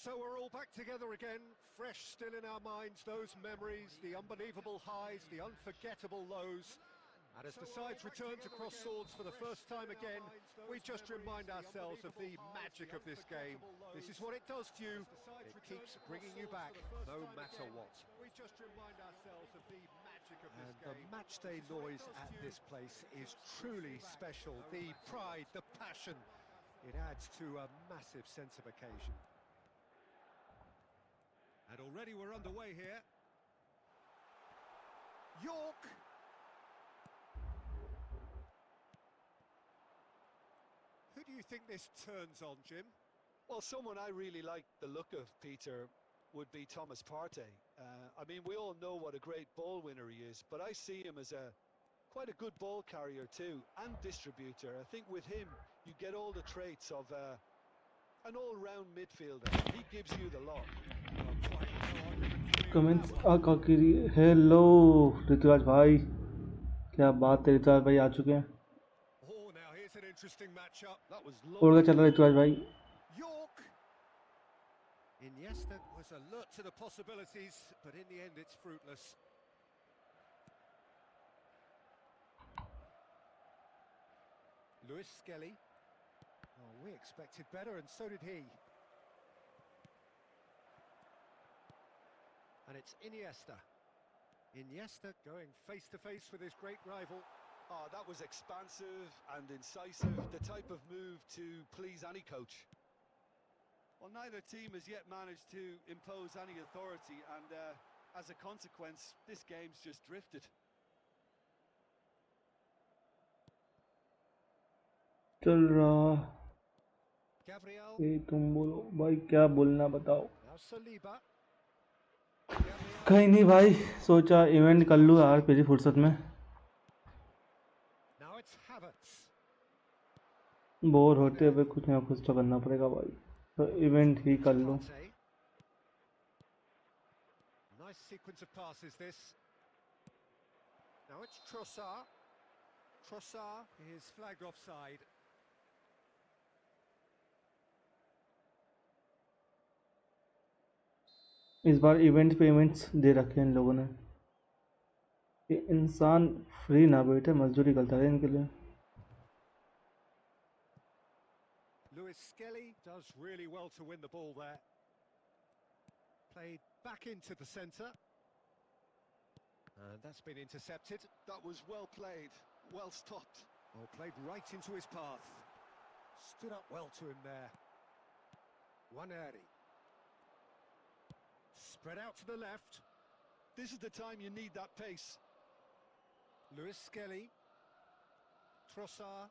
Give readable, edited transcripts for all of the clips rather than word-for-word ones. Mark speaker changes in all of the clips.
Speaker 1: So we're all back together again, fresh still in our minds, those memories, the unbelievable highs, the unforgettable lows. And as the sides return to cross swords for the first time again, we just remind ourselves of the magic of this game. This is what it does to you. It keeps bringing you back, no matter what. We just remind ourselves of the magic of this game. And the matchday noise at this place is truly special. The pride, the passion, it adds to a massive sense of occasion. And already we're underway here. York! Who do you think this turns on, Jim?
Speaker 2: Well, someone I really like the look of, Peter, would be Thomas Partey. I mean, we all know what a great ball winner he is, but I see him as quite a good ball carrier too, and distributor. I think with him, you get all the traits of an all-round midfielder. He gives you the lot.
Speaker 3: Comments आकाकीरी hello Rituraj भाई, क्या बात है ऋतुराज भाई आ चुके हैं। उड़ के चल रहा ऋतुराज भाई।
Speaker 1: Iniesta was alert to the possibilities, but in the end it's fruitless. Luis Skelly. Oh, we expected better, and so did he. And it's Iniesta. Iniesta going face-to-face with his great rival.
Speaker 2: Oh, that was expansive and incisive, the type of move to please any coach. Well, neither team has yet managed to impose any authority, and as a consequence, this game's just drifted.
Speaker 3: चल रहा ये तुम बोलो भाई, क्या बोलना बताओ। कहीं नहीं भाई, सोचा इवेंट कर लूँ यार मेरी फुर्सत में, बोर होते हुए कुछ ना कुछ तो करना पड़ेगा भाई, तो इवेंट ही कर लूँ।
Speaker 1: Nice sequence of passes this. Now it's Trossard. Trossard is flagged offside.
Speaker 3: इस बार इवेंट पेमेंट्स दे रखे हैं इन लोगों ने। ये इंसान फ्री ना बैठे, मजदूरी करता है इनके लिए।
Speaker 1: Luis Skelly does really well to win the ball there. Played back into the centre. And that's been intercepted.
Speaker 2: That was well played, well stopped.
Speaker 1: Oh, played right into his path. Stood up well to him there. Waneri. Spread out to the left.
Speaker 2: This is the time you need that pace.
Speaker 1: Luis Skelly. Trossard.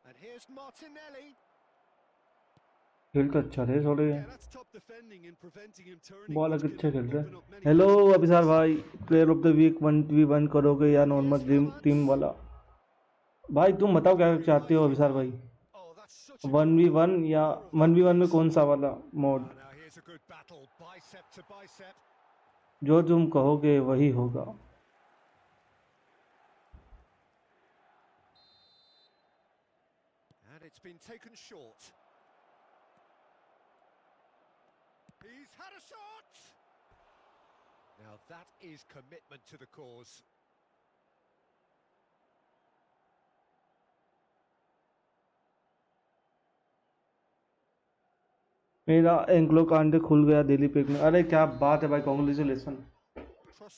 Speaker 1: And here's Martinelli.
Speaker 3: खेल तो अच्छा थे थोड़े, ball अच्छा खेल रहे हैं। Hello अभिसार भाई, player of the week 1v1 करोगे या नॉर्मल टीम वाला? भाई तुम बताओ क्या चाहते हो अभिसार भाई, 1v1 या 1v1 में कौन सा वाला मोड? जो तुम कहोगे वही होगा।
Speaker 1: And it's been taken short. He's had a shot! Now that is commitment to the cause.
Speaker 3: मेरा एंग्लो कांडे खुल गया दिल्ली पिक में। अरे क्या बात है भाई, कांग्रेचुलेसन,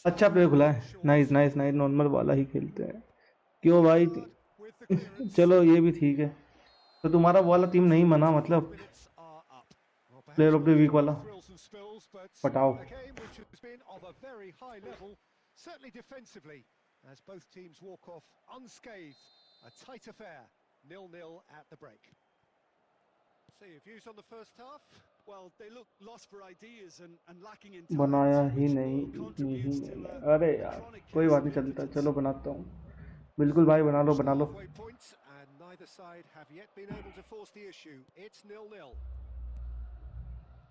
Speaker 3: अच्छा प्लेयर खुला है। नाइस नाइस नाइस, नॉर्मल वाला ही खेलते हैं क्यों भाई? चलो ये भी ठीक है। तो तुम्हारा वाला टीम नहीं मना मतलब प्लेयर ऑफ द वीक वाला पटाओ।
Speaker 1: Certainly defensively, as both teams walk off unscathed. A tight affair, 0-0 at the break. So your views on the first half?
Speaker 2: Well, they look lost for ideas and lacking in
Speaker 3: बनाया ही नहीं, इतनी ही नहीं। अरे यार कोई बात नहीं, चलता, चलो बनाता हूँ। बिल्कुल भाई बना लो बना लो।
Speaker 1: And neither side have yet been able to force the issue. It's 0-0.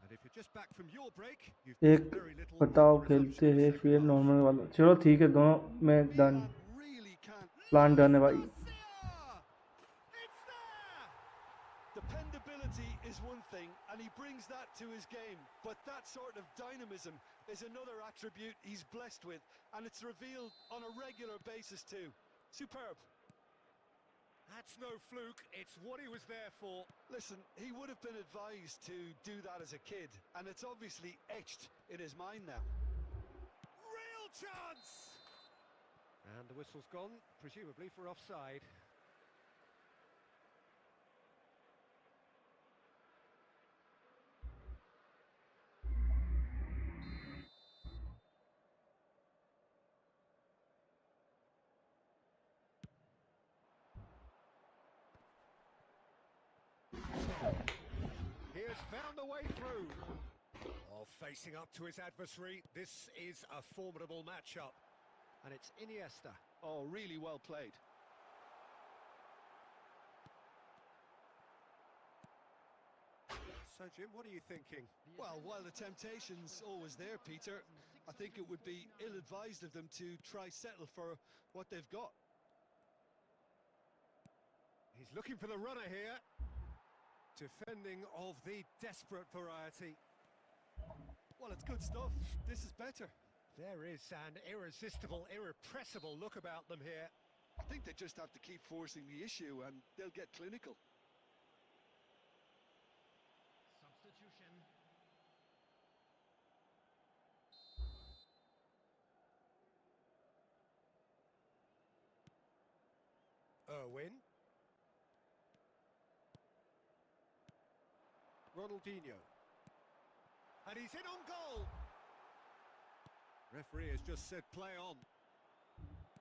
Speaker 1: And if you're just back from your break, you've
Speaker 3: एक बताओ खेलते हैं फिर नॉर्मल वाला। चलो ठीक है, दोनों में डन, प्लान डन है भाई।
Speaker 2: and he brings that to his game. But that sort of dynamism is another attribute he's blessed with, and it's revealed on a regular basis too. Superb.
Speaker 1: That's no fluke, it's what he was there for.
Speaker 2: Listen, he would have been advised to do that as a kid, and it's obviously etched in his mind now.
Speaker 1: Real chance! And the whistle's gone, presumably for offside. He has found the way through. Oh, facing up to his adversary, this is a formidable matchup. And it's Iniesta.
Speaker 2: Oh, really well played.
Speaker 1: So, Jim, what are you thinking?
Speaker 2: Well, while the temptation's always there, Peter, I think it would be ill-advised of them to try settle for what they've got.
Speaker 1: He's looking for the runner here. Defending of the desperate variety.
Speaker 2: Well, it's good stuff. This is better.
Speaker 1: There is an irresistible, irrepressible look about them here.
Speaker 2: I think they just have to keep forcing the issue and they'll get clinical.
Speaker 4: Substitution.
Speaker 1: Irwin. Ronaldinho. And he's in on goal. Referee has just said play on.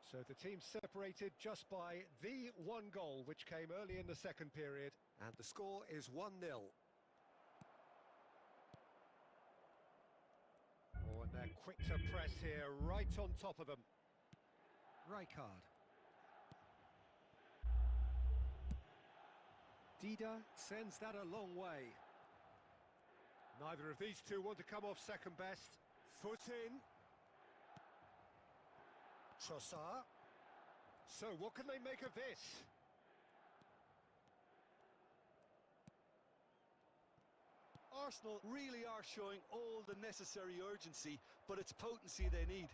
Speaker 1: So the team separated just by the one goal, which came early in the second period. And the score is 1-0. Oh, and they're quick to press here, right on top of them. Rijkaard. Dida sends that a long way. Neither of these two want to come off second best. Foot in. Trossard. So what can they make of this?
Speaker 2: Arsenal really are showing all the necessary urgency, but it's potency they need.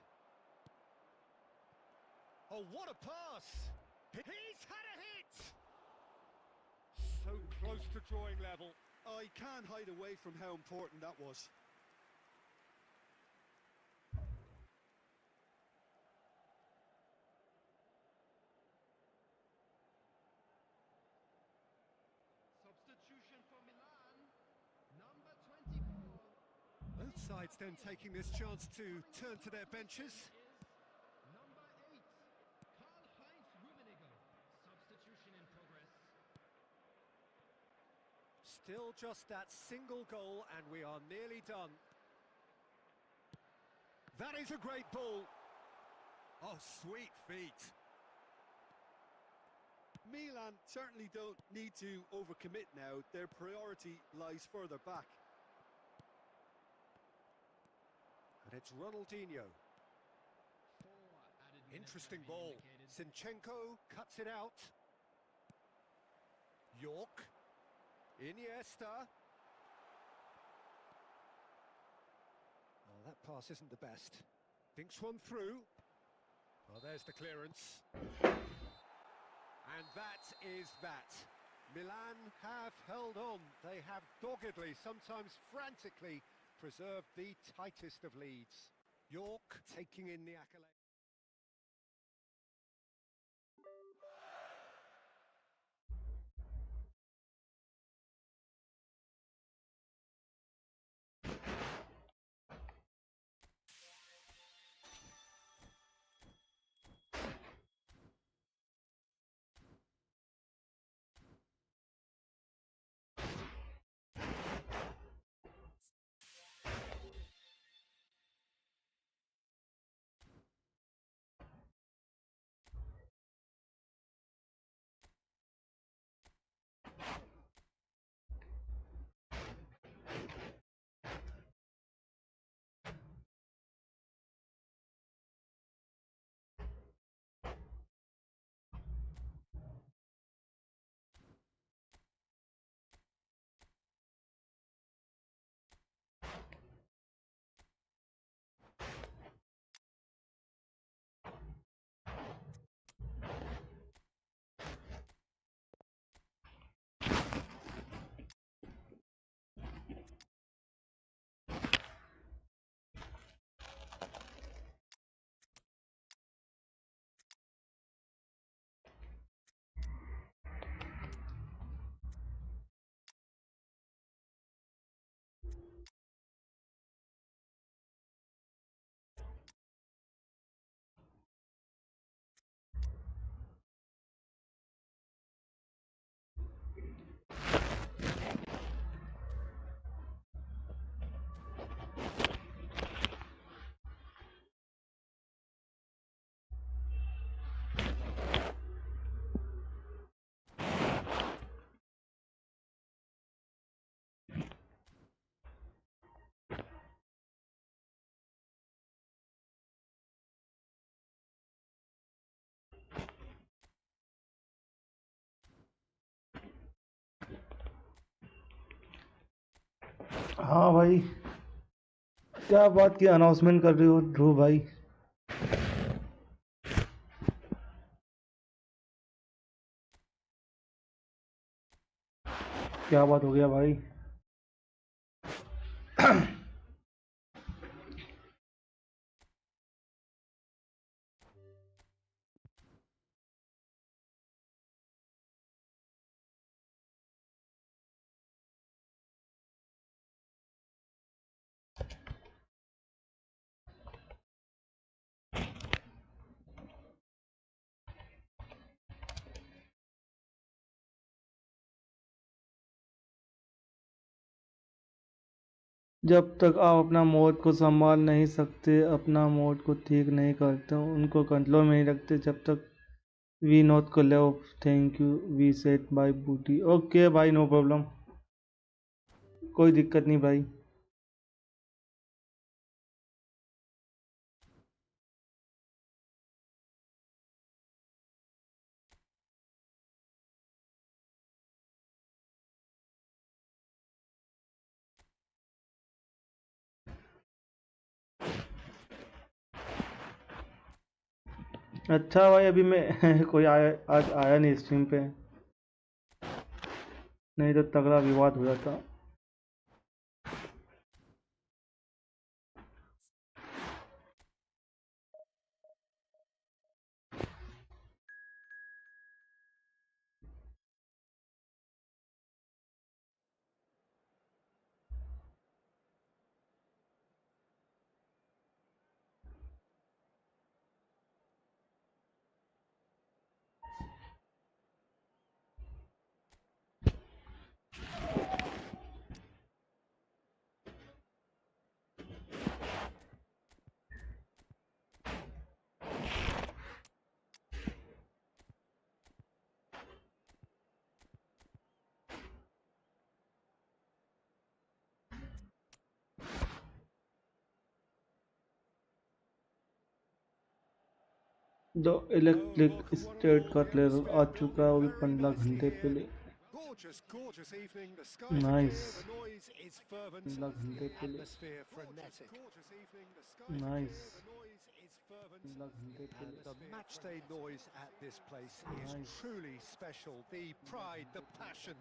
Speaker 1: Oh, what a pass! He's had a hit! So close to drawing level.
Speaker 2: I can't hide away from how important that was.
Speaker 4: Substitution for Milan. Number 24.
Speaker 1: Both sides then taking this chance to turn to their benches.
Speaker 4: Number 8. Karl-Heinz Rummenigge. Substitution in progress.
Speaker 1: Still just that single goal and we are nearly done. That is a great ball. Oh, sweet feet.
Speaker 2: Milan certainly don't need to overcommit now. Their priority lies further back.
Speaker 1: And it's Ronaldinho. Interesting ball. Zinchenko cuts it out. York. Iniesta. Oh, that pass isn't the best. Dinks one through. Well, there's the clearance. And that is that. Milan have held on. They have doggedly, sometimes frantically, preserved the tightest of leads. York taking in the accolade.
Speaker 3: हाँ भाई, क्या बात की announcement कर रहे हो ध्रुव भाई? क्या बात हो गया भाई? जब तक आप अपना मोड को संभाल नहीं सकते, अपना मोड को ठीक नहीं करते, उनको कंट्रोल में नहीं रखते, जब तक वी नॉट को ले off thank you we set by बूटी। ओके भाई, नो प्रॉब्लम, कोई दिक्कत नहीं भाई। अच्छा भाई, अभी मैं कोई आया आज आया नहीं स्ट्रीम पे, नहीं तो तगड़ा विवाद हो जाता। द इलेक्ट्रिक स्टेट का ट्रेलर आ चुका है अभी 15 घंटे पहले।
Speaker 1: Gorgeous, gorgeous evening. The skies are
Speaker 3: nice,
Speaker 1: clear, the noise is fervent,
Speaker 3: 15 घंटे
Speaker 1: the
Speaker 3: पहले।
Speaker 1: atmosphere frenetic. Gorgeous evening. The skies are
Speaker 3: nice,
Speaker 1: clear, the noise is fervent,
Speaker 3: 15 घंटे
Speaker 1: and the
Speaker 3: पहले।
Speaker 1: matchday noise at this place is
Speaker 3: nice,
Speaker 1: truly special. The pride, the passion,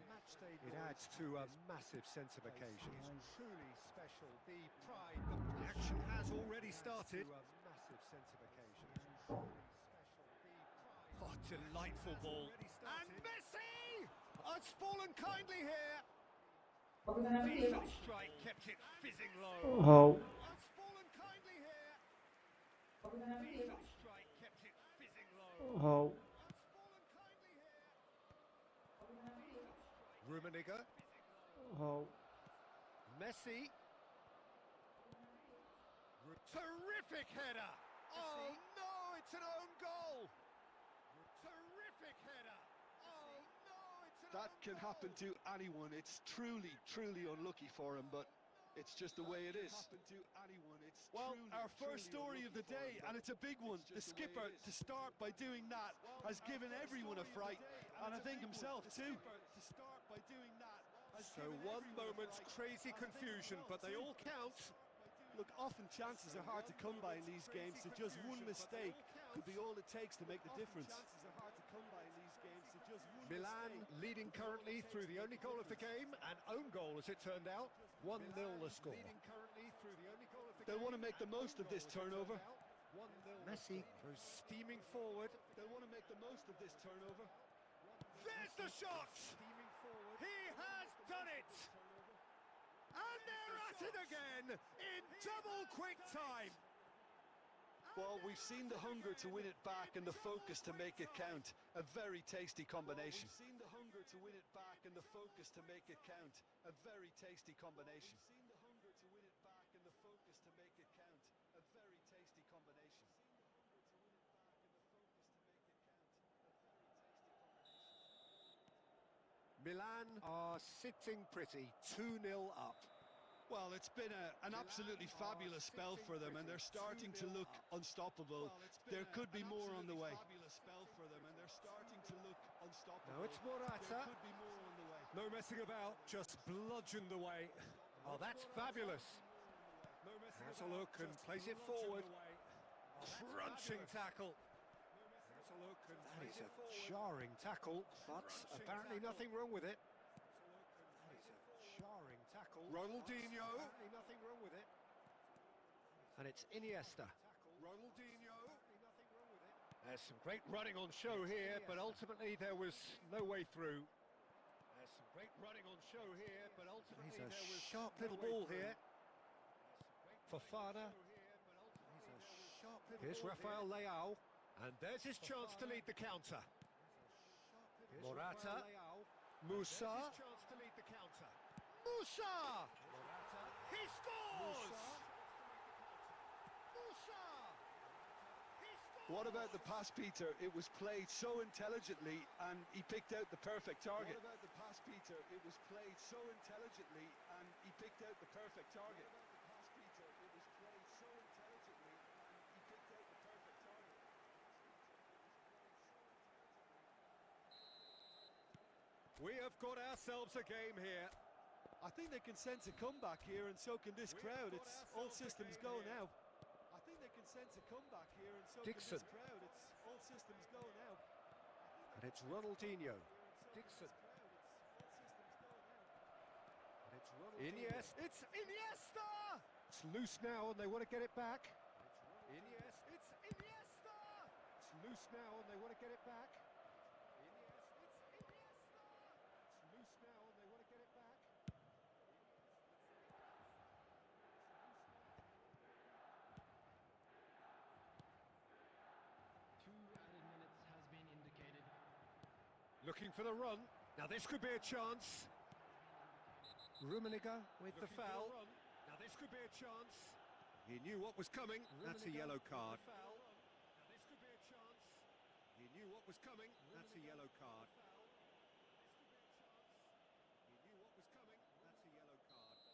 Speaker 1: it adds to a massive sense of occasion. It's truly special. The pride, the action has already started. A massive sense of occasion. Oh, delightful ball. And Messi has fallen kindly here. Decent strike, kept it fizzing low.
Speaker 3: How
Speaker 1: Has fallen kindly here. Decent strike, kept it fizzing low.
Speaker 3: How
Speaker 1: Has fallen kindly here. Rummenigge,
Speaker 3: how
Speaker 1: Messi. Terrific header. Oh no, it's an own goal. Terrific header. Oh no, it's an
Speaker 2: That
Speaker 1: own
Speaker 2: can
Speaker 1: goal.
Speaker 2: happen to anyone. It's truly unlucky for him, but it's just the way it is. Well, our first story of the day, and it's a big one. The skipper, to start by doing that, has given everyone a fright, and I think himself too.
Speaker 1: So one moment's crazy confusion, but they all count.
Speaker 2: Look, often chances are hard to come by in these games, so just one mistake could be all it takes to make the difference.
Speaker 1: Milan leading currently through the only goal of the game, an own goal as it turned out. 1-0 the score.
Speaker 2: They'll want to make the most of this turnover.
Speaker 1: Messi goes steaming forward.
Speaker 2: They'll want to make the most of this turnover.
Speaker 1: There's the shot! He has done it! And they're at it again in double quick time.
Speaker 2: Well, we've seen the hunger to win it back and the focus to make it count. A very tasty combination. We've seen the hunger to win it back and the focus to make it count. A very tasty combination. We've seen the hunger to win it back and the focus to make it count. A very tasty combination.
Speaker 1: Milan are sitting pretty, 2-0 up.
Speaker 2: Well, it's been an absolutely fabulous spell for them, and they're starting to look unstoppable. There could be more on the way.
Speaker 1: Now it's Morata. No messing about, just bludgeoned away. Oh, that's fabulous. Has a look and plays it forward. Crunching tackle. Has a look and plays it forward. Jarring tackle, but apparently nothing wrong with it. That is a jarring tackle. Ronaldinho. Apparently nothing wrong with it. And it's Iniesta. Ronaldinho. Nothing wrong with it. There's some great running on show here, but ultimately there was no way through. There's some great running on show here, but ultimately there was sharp little ball here. Fofana. Here's Rafael Leao, and there's his chance to lead the counter. Morata. Musa. Musa! He scores! Musa!
Speaker 2: What about the pass, Peter? It was played so intelligently, and he picked out the perfect target. What about the pass, Peter? It was played so intelligently, and he picked out the perfect target.
Speaker 1: We have got ourselves a game here.
Speaker 2: I think they can sense a comeback here, and so can this crowd. It's all systems go now. I think they can sense a comeback here, and so
Speaker 1: Dixon.
Speaker 2: can this crowd. It's all systems go now.
Speaker 1: And it's Ronaldinho. Dixon. And it's Iniesta. It's Iniesta! It's loose now and they want to get it back. Iniesta. It's Iniesta! It's loose now and they want to get it back. Looking for the run. Now this could be a chance. Rummenigge with the foul. Now this could be a chance. He knew what was coming. That's a yellow card. Now this could be a chance. He knew what was coming. That's a yellow card. He knew what was coming. That's a yellow card.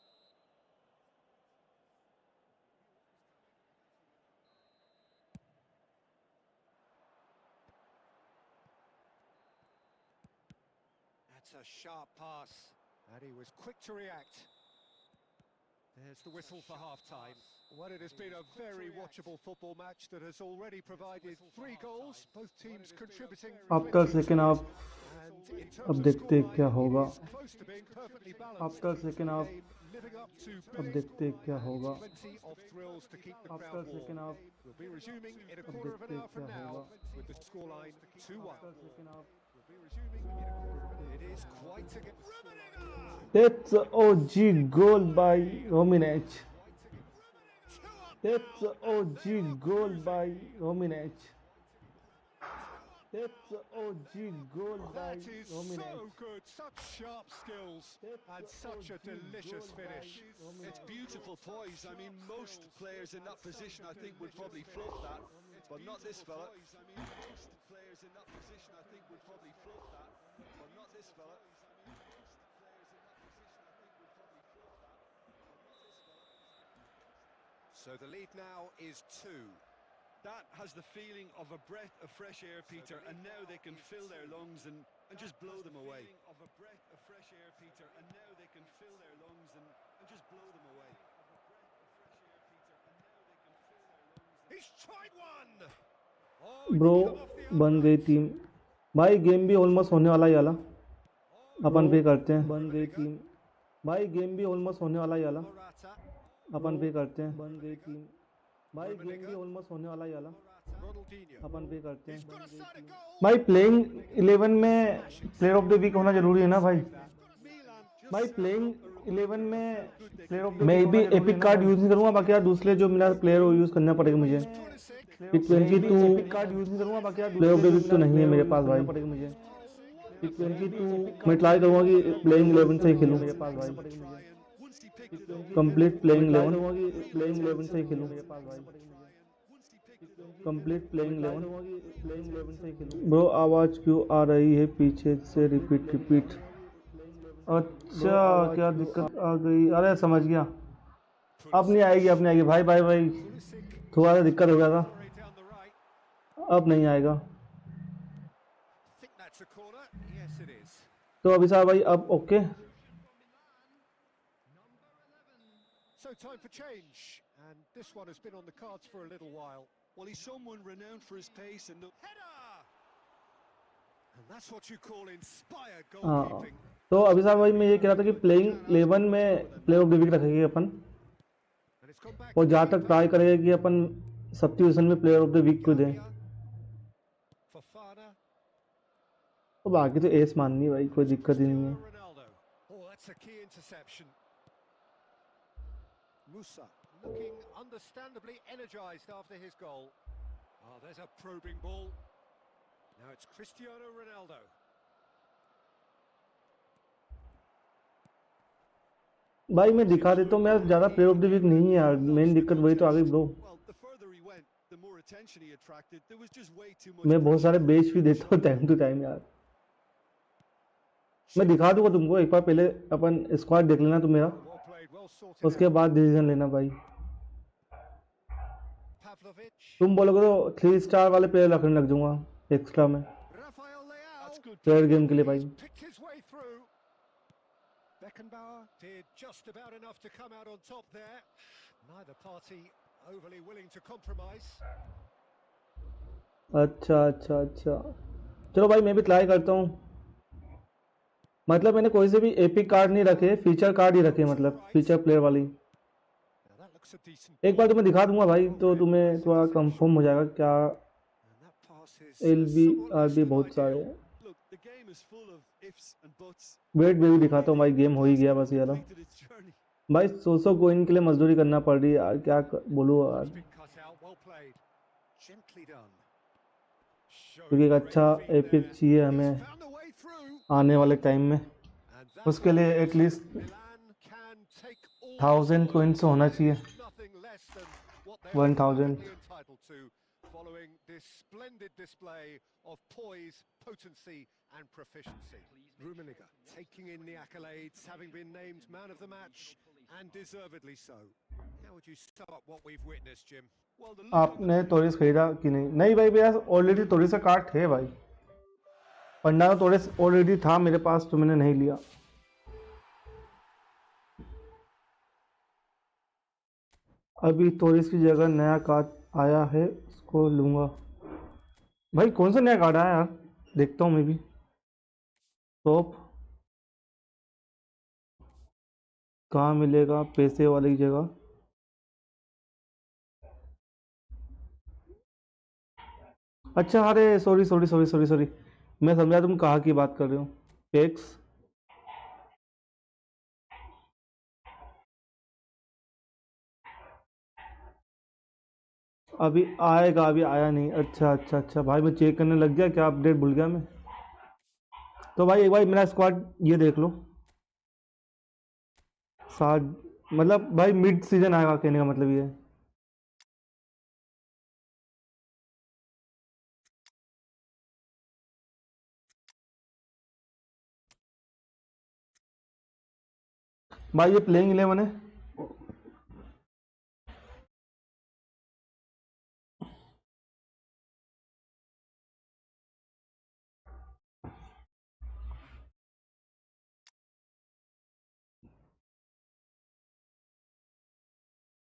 Speaker 1: That's a sharp pass, and he was quick to react. There's the whistle for half-time. Well, it has been a very watchable football match that has already provided 3 goals, both teams contributing.
Speaker 3: After second half अब देखते हैं क्या होगा. After second half अब देखते हैं क्या होगा. After second half
Speaker 1: We'll be resuming in a
Speaker 3: अब
Speaker 1: quarter of
Speaker 3: देखते
Speaker 1: an
Speaker 3: हैं
Speaker 1: hour
Speaker 3: क्या
Speaker 1: from now
Speaker 3: होगा.
Speaker 1: with the scoreline 2-1.
Speaker 3: After second half
Speaker 1: We'll be resuming in a quarter of an hour. It is quite a game.
Speaker 3: That's a OG goal by Rominec. That's a OG goal by Rominec. That's a OG goal by
Speaker 1: That is so
Speaker 3: Rominec.
Speaker 1: good, such sharp skills and such a delicious finish.
Speaker 2: It's beautiful poise. I mean, most players in that position, I think, would probably fluff that, but not this fella. Most players in that position, I think, would probably fluff that, but not this fella.
Speaker 1: So the lead now is 2.
Speaker 2: That has the feeling of a breath of fresh air, Peter, and now they can fill their lungs and just blow them away. Of a breath of fresh air, Peter, and now they can fill their lungs and just blow them away.
Speaker 1: He's tried one.
Speaker 3: Bro बन गई team भाई. Game भी almost होने वाला ही वाला. अपन पे करते हैं. बन गई टीम भाई. गेम भी ऑलमोस्ट होने वाला ही वाला. अपन पे करते हैं. बन गई टीम भाई. गेम भी ऑलमोस्ट होने वाला ही वाला. अपन पे करते हैं भाई. प्लेइंग 11 में प्लेयर ऑफ द वीक होना जरूरी है ना भाई. भाई प्लेइंग 11 में प्लेयर ऑफ द मैं भी एपिक कार्ड यूज नहीं करूंगा. बाकी यार दूसरे जो मेरा प्लेयर वो यूज करना पड़ेगा मुझे. 22 एपिक कार्ड यूज नहीं करूंगा. बाकी यार प्लेयर ऑफ द वीक तो नहीं है मेरे पास भाई. पड़ेगा मुझे 22 मैं ट्राई करूंगा कि प्लेइंग 11 से ही खेलूं. मेरे पास भाई कंप्लीट प्लेइंग 11 से ही खेलूं. मेरे पास भाई कंप्लीट प्लेइंग 11 से ही खेलूं. ब्रो आवाज क्यों आ रही है पीछे से. रिपीट. अच्छा क्या दिक्कत आ गई. अरे समझ गया. अब नहीं आएगी भाई. थोड़ा सा दिक्कत हो गया था. अब नहीं आएगा. तो अभी साहब भाई अब okay.
Speaker 1: So time for change, and this one has been on the cards for a little while.
Speaker 2: Well, he's someone renowned for his pace and the...
Speaker 1: Header! And that's what you call inspired
Speaker 3: हाँ
Speaker 1: goalkeeping.
Speaker 3: तो अभी साहब वही मैं ये कह रहा था कि प्लेइंग 11 में प्लेयर ऑफ द वीक रखेंगे अपन,
Speaker 1: And it's gone back
Speaker 3: और
Speaker 1: to the
Speaker 3: जहाँ तक
Speaker 1: keeper.
Speaker 3: ट्राई करेंगे कि अपन सब्स्टिट्यूशन में प्लेयर ऑफ द वीक को दें,
Speaker 1: Fofana.
Speaker 3: और बाकी तो एस माननी है भाई, कोई दिक्कत ही नहीं है।
Speaker 1: Cristiano Ronaldo. Oh, that's a key interception. Musa looking understandably energized after his goal. Oh, there's a probing ball. Now it's Cristiano Ronaldo.
Speaker 3: भाई मैं दिखा देता हूँ, मैं ज़्यादा प्लेयर ऑफ द वीक नहीं है यार, मेन दिक्कत वही तो आ गई bro.
Speaker 2: Well, the further he went, the more attention he attracted. There was just way too much
Speaker 3: मैं बहुत सारे
Speaker 2: pressure.
Speaker 3: बेच भी देता हूँ टाइम टू टाइम यार। मैं दिखा दूंगा तुमको, एक बार पहले अपन स्क्वाड देख लेना तुम मेरा,
Speaker 1: Well played, well sorted
Speaker 3: उसके
Speaker 1: out.
Speaker 3: बाद डिसीजन लेना भाई।
Speaker 1: Pavlovic.
Speaker 3: तुम बोलोगे तो 3 स्टार वाले प्लेयर रखने लग जाऊंगा एक्स्ट्रा में,
Speaker 1: Rafael Leao.
Speaker 2: That's good.
Speaker 3: Player game के लिए भाई।
Speaker 1: He's picked his way through. Beckenbauer did just about enough to come out on top there. Neither party overly willing to compromise.
Speaker 3: अच्छा अच्छा अच्छा, चलो भाई मैं भी ट्राई करता हूँ। मतलब मैंने कोई से भी एपिक कार्ड नहीं रखे, फीचर कार्ड ही रखे, मतलब फीचर प्लेयर वाली।
Speaker 1: Now that looks a decent
Speaker 3: एक बार तुम्हें दिखा दूंगा भाई, तो तुम्हें थोड़ा कंफर्म हो जाएगा क्या।
Speaker 1: and that pass is
Speaker 3: L B
Speaker 1: somewhat
Speaker 3: R
Speaker 1: less
Speaker 3: B
Speaker 1: than
Speaker 3: बहुत सारे
Speaker 1: ideal.
Speaker 3: हैं।
Speaker 2: Look, the game is full of ifs and buts.
Speaker 3: Weight भी दिखाता हूँ भाई, गेम हो ही गया बस यार।
Speaker 2: Completed its journey.
Speaker 3: भाई 100 कोइन के लिए मजदूरी करना पड़ रही है यार, क्या बोलूँ यार।
Speaker 1: It's been cut out, well played. Gently done.
Speaker 3: क्योंकि एक
Speaker 1: Showing
Speaker 3: अच्छा
Speaker 1: great feet
Speaker 3: एपिक
Speaker 1: there.
Speaker 3: चाहिए
Speaker 1: He's
Speaker 3: हमें
Speaker 1: found a way through.
Speaker 3: आने वाले टाइम में,
Speaker 1: And that
Speaker 3: उसके लिए
Speaker 1: means
Speaker 3: at least
Speaker 1: Milan can take all
Speaker 3: 1000
Speaker 1: the
Speaker 3: coin
Speaker 1: points.
Speaker 3: से होना चाहिए।
Speaker 1: There's nothing less than what they are
Speaker 3: 1000।
Speaker 1: perfectly entitled to, following this splendid display of poise, potency, and proficiency. Rummenigge taking in the accolades, having been named man of the match, and deservedly so. How would you sum up what we've witnessed, Jim?
Speaker 2: Well, the look on the
Speaker 3: आपने तोरिस खरीदा कि नहीं? नहीं भाई, मेरा already तोरिस का card है भाई, पंडारा तोरिस ऑलरेडी था मेरे पास, तो मैंने नहीं लिया। अभी तोरिस की जगह नया कार्ड आया है, उसको लूँगा। भाई कौन सा नया कार्ड आया यार, देखता हूँ मैं भी। टॉप कहाँ मिलेगा पैसे वाली जगह? अच्छा, अरे sorry sorry sorry sorry sorry, मैं समझा तुम कहाँ की बात कर रहे हो। पेक्स अभी आएगा, अभी आया नहीं। अच्छा अच्छा अच्छा भाई, मैं चेक करने लग गया, क्या अपडेट भूल गया मैं। तो भाई एक बार मेरा स्क्वाड ये देख लो, साथ मतलब भाई मिड सीजन आएगा, कहने का मतलब ये है। भाई ये प्लेइंग 11 है।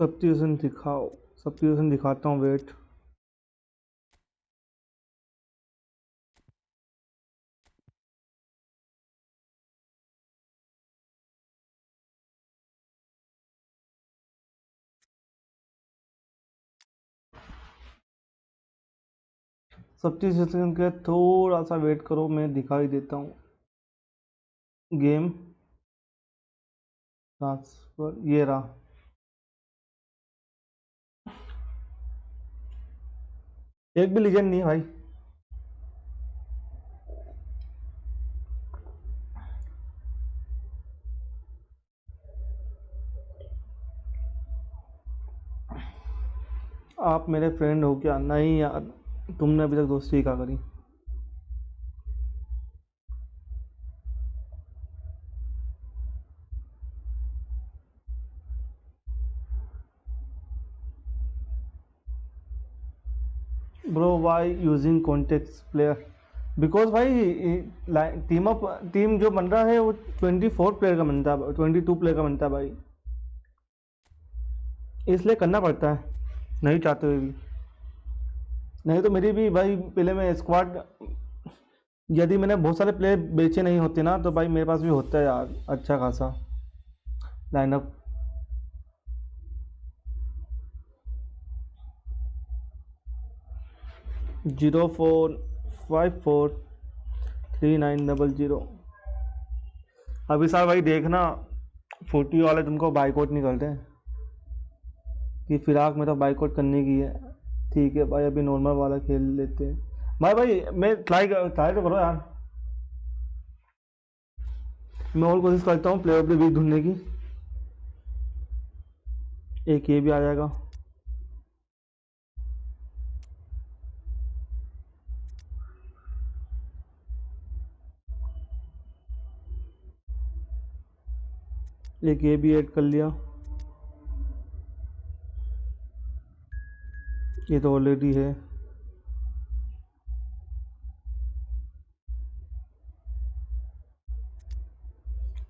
Speaker 3: सब्स्टिट्यूशन दिखाओ, सब्स्टिट्यूशन दिखाता हूँ, वेट। सब्स्टिट्यूशन के थोड़ा सा वेट करो, मैं दिखा ही देता हूँ। गेम ट्रांसफर ये रहा। एक भी लीजेंड नहीं है भाई। आप मेरे फ्रेंड हो क्या? नहीं यार, तुमने अभी तक दोस्ती क्या करी। Bro why using context player? Because भाई टीम जो बन रहा है वो 24 प्लेयर का बनता है, 22 प्लेयर का बनता है भाई। इसलिए करना पड़ता है, नहीं चाहते हुए भी। नहीं तो मेरी भी भाई पहले मैं स्क्वाड, यदि मैंने बहुत सारे प्लेयर बेचे नहीं होते ना तो भाई मेरे पास भी होता है यार अच्छा खासा लाइनअप। 04543900। अभी साल भाई देखना, 40 वाले तुमको बाइकआउट नहीं करते कि फिराक में तो बाइकआउट करने की है। ठीक है भाई, अभी नॉर्मल वाला खेल लेते हैं। भाई मैं ट्राई तो करो यार, मैं और कोशिश करता हूँ प्लेयर ऑफ द वीक ढूंढने की। एक ये भी आ जाएगा। एक ये भी ऐड कर लिया, ये तो ऑलरेडी है।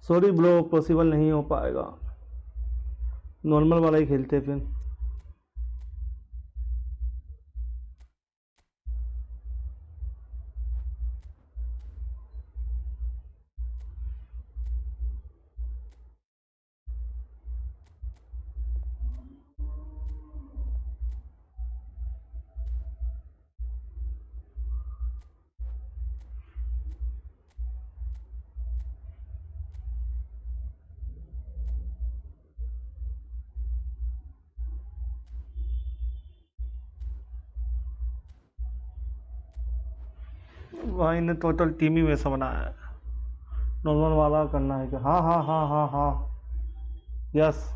Speaker 3: सॉरी ब्रो, पॉसिबल नहीं हो पाएगा, नॉर्मल वाला ही खेलते हैं फिर। भाई ने टोटल टीम ही वैसा बनाया है, नॉर्मल वाला करना है क्या? हाँ हाँ हाँ हाँ हाँ, yes.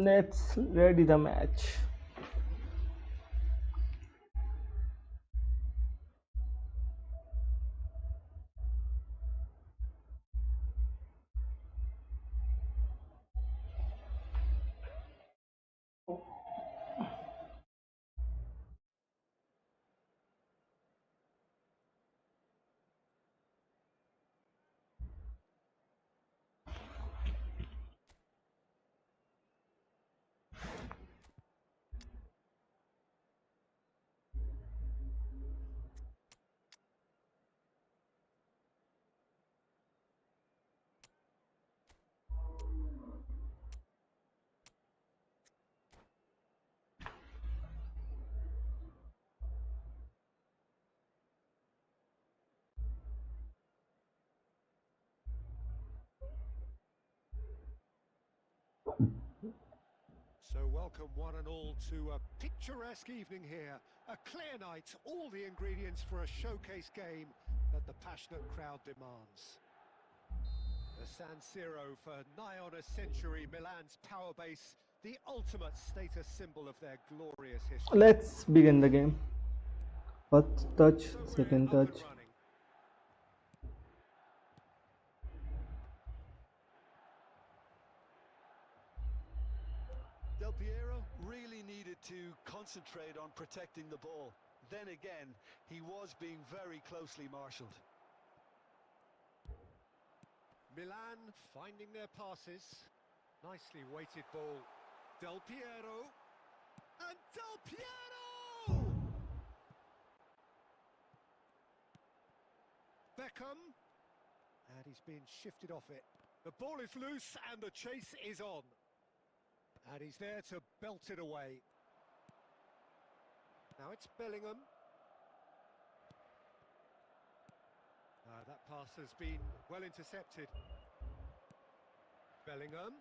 Speaker 3: Let's ready the match.
Speaker 1: So welcome one and all to a picturesque evening here. A clear night, all the ingredients for a showcase game that the passionate crowd demands. The San Siro for nigh on a century, Milan's power base, the ultimate status symbol of their glorious history.
Speaker 3: Let's begin the game. First touch,
Speaker 1: So we're
Speaker 3: second
Speaker 1: up and
Speaker 3: touch.
Speaker 1: running.
Speaker 2: Del Piero really needed to concentrate on protecting the ball. Then again, he was being very closely marshalled.
Speaker 1: Milan finding their passes. Nicely weighted ball. Del Piero. And Del Piero! Beckham. And he's been shifted off it. The ball is loose and the chase is on. And he's there to belt it away. Now it's Bellingham. That pass has been well intercepted. Bellingham.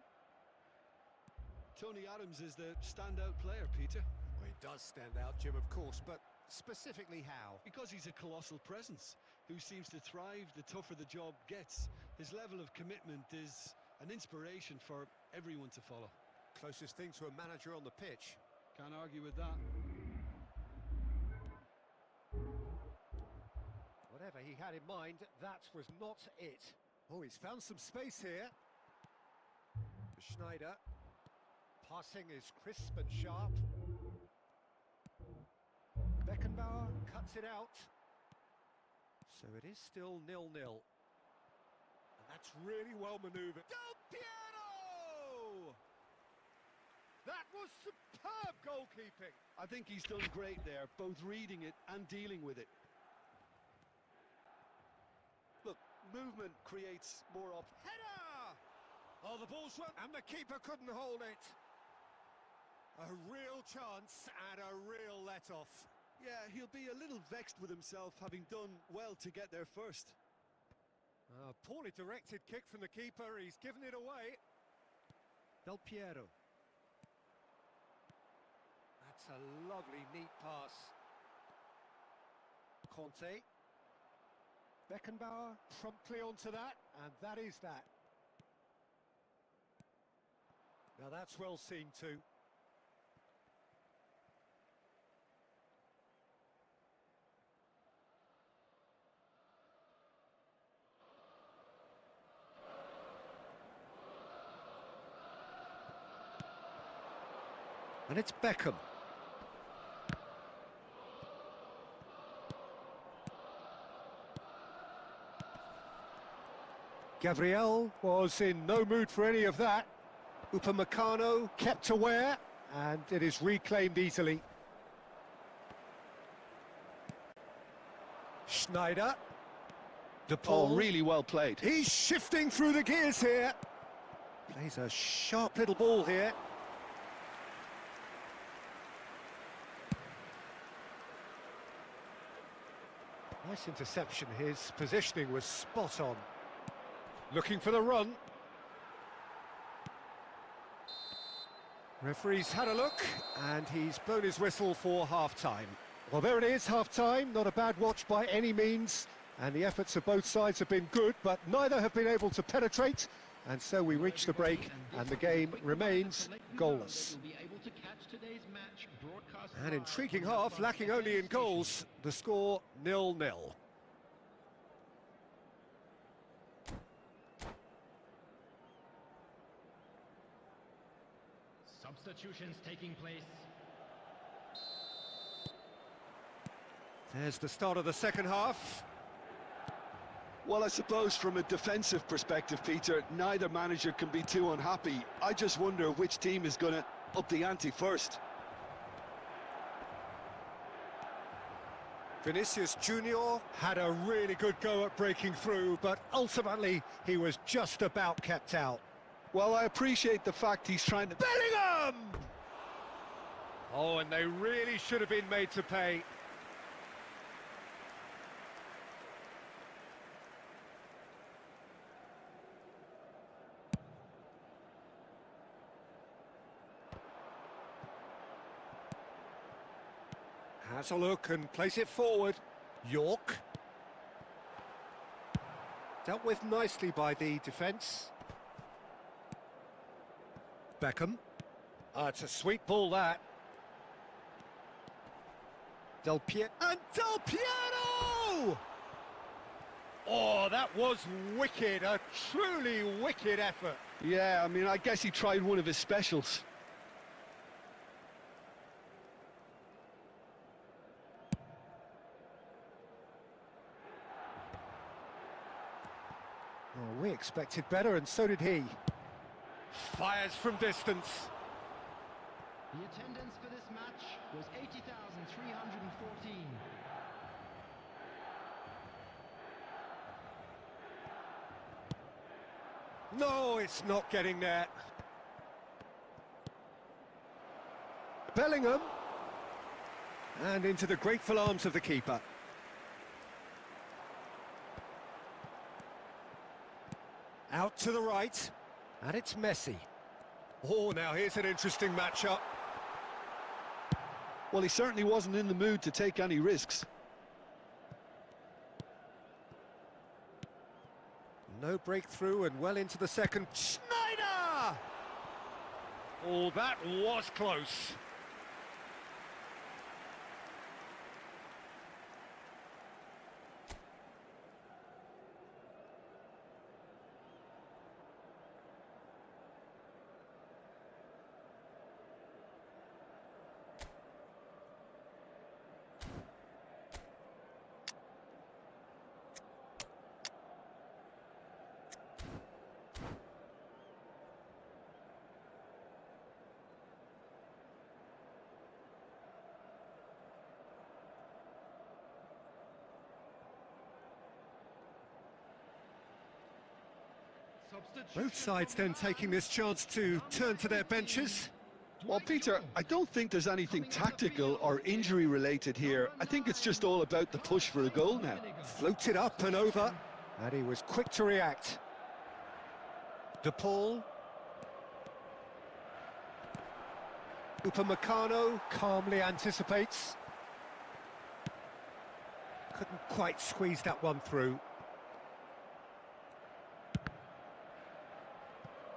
Speaker 2: Tony Adams is the standout player, Peter.
Speaker 1: Well, he does stand out, Jim, of course, but specifically how?
Speaker 2: Because he's a colossal presence who seems to thrive the tougher the job gets. His level of commitment is an inspiration for everyone to follow.
Speaker 1: Closest thing to a manager on the pitch.
Speaker 2: Can't argue with that.
Speaker 1: Whatever he had in mind, that was not it. Oh, he's found some space here. Schneider. Passing is crisp and sharp. Beckenbauer cuts it out. So it is still 0-0. And that's really well manoeuvred. Del Piero! That was superb goalkeeping.
Speaker 2: I think he's done great there, both reading it and dealing with it. Look, movement creates more options.
Speaker 1: Header! Oh, the ball's run, and the keeper couldn't hold it. A real chance and a real let-off.
Speaker 2: Yeah, he'll be a little vexed with himself, having done well to get there first.
Speaker 1: Poorly directed kick from the keeper, he's given it away. Del Piero. That's a lovely, neat pass. Conte. Beckenbauer promptly onto that, and that is that. Now that's well seen too. And it's Beckham. Gabriel was in no mood for any of that. Upamecano kept aware, and it is reclaimed easily. Schneider. De Paul.
Speaker 2: Oh, really well played.
Speaker 1: He's shifting through the gears here. Plays a sharp little ball here. Nice interception. His positioning was spot on. Looking for the run. Referee's had a look, and he's blown his whistle for half-time. Well, there it is, half-time. Not a bad watch by any means, and the efforts of both sides have been good, but neither have been able to penetrate, and so we reach the break, and the game remains goalless. An intriguing half, lacking only in goals. The score 0-0.
Speaker 4: Substitutions taking place.
Speaker 1: There's the start of the second half.
Speaker 2: Well, I suppose from a defensive perspective, Peter, neither manager can be too unhappy. I just wonder which team is going to up the ante first.
Speaker 1: Vinicius Junior had a really good go at breaking through, but ultimately he was just about kept out.
Speaker 2: Well, I appreciate the fact he's trying to...
Speaker 1: Bellingham! Oh, and they really should have been made to pay. Has a look and plays it forward. York. Dealt with nicely by the defence. Beckham. It's a sweet ball, that. Del Piero. And Del Piero! Oh, that was wicked. A truly wicked effort.
Speaker 2: Yeah, I mean, I guess he tried one of his specials.
Speaker 1: Oh, we expected better, and so did he. Fires from distance.
Speaker 4: The attendance for this match was 80,314.
Speaker 1: No, it's not getting there. Bellingham. And into the grateful arms of the keeper. Out to the right, and it's Messi. Oh, now here's an interesting matchup.
Speaker 2: Well, he certainly wasn't in the mood to take any risks.
Speaker 1: No breakthrough and well into the second. Schneider! Oh, that was close. Both sides then taking this chance to turn to their benches.
Speaker 2: Well, Peter, I don't think there's anything tactical or injury related here. I think it's just all about the push for a goal now.
Speaker 1: Floated up and over, and he was quick to react. De Paul. Upamecano calmly anticipates. Couldn't quite squeeze that one through.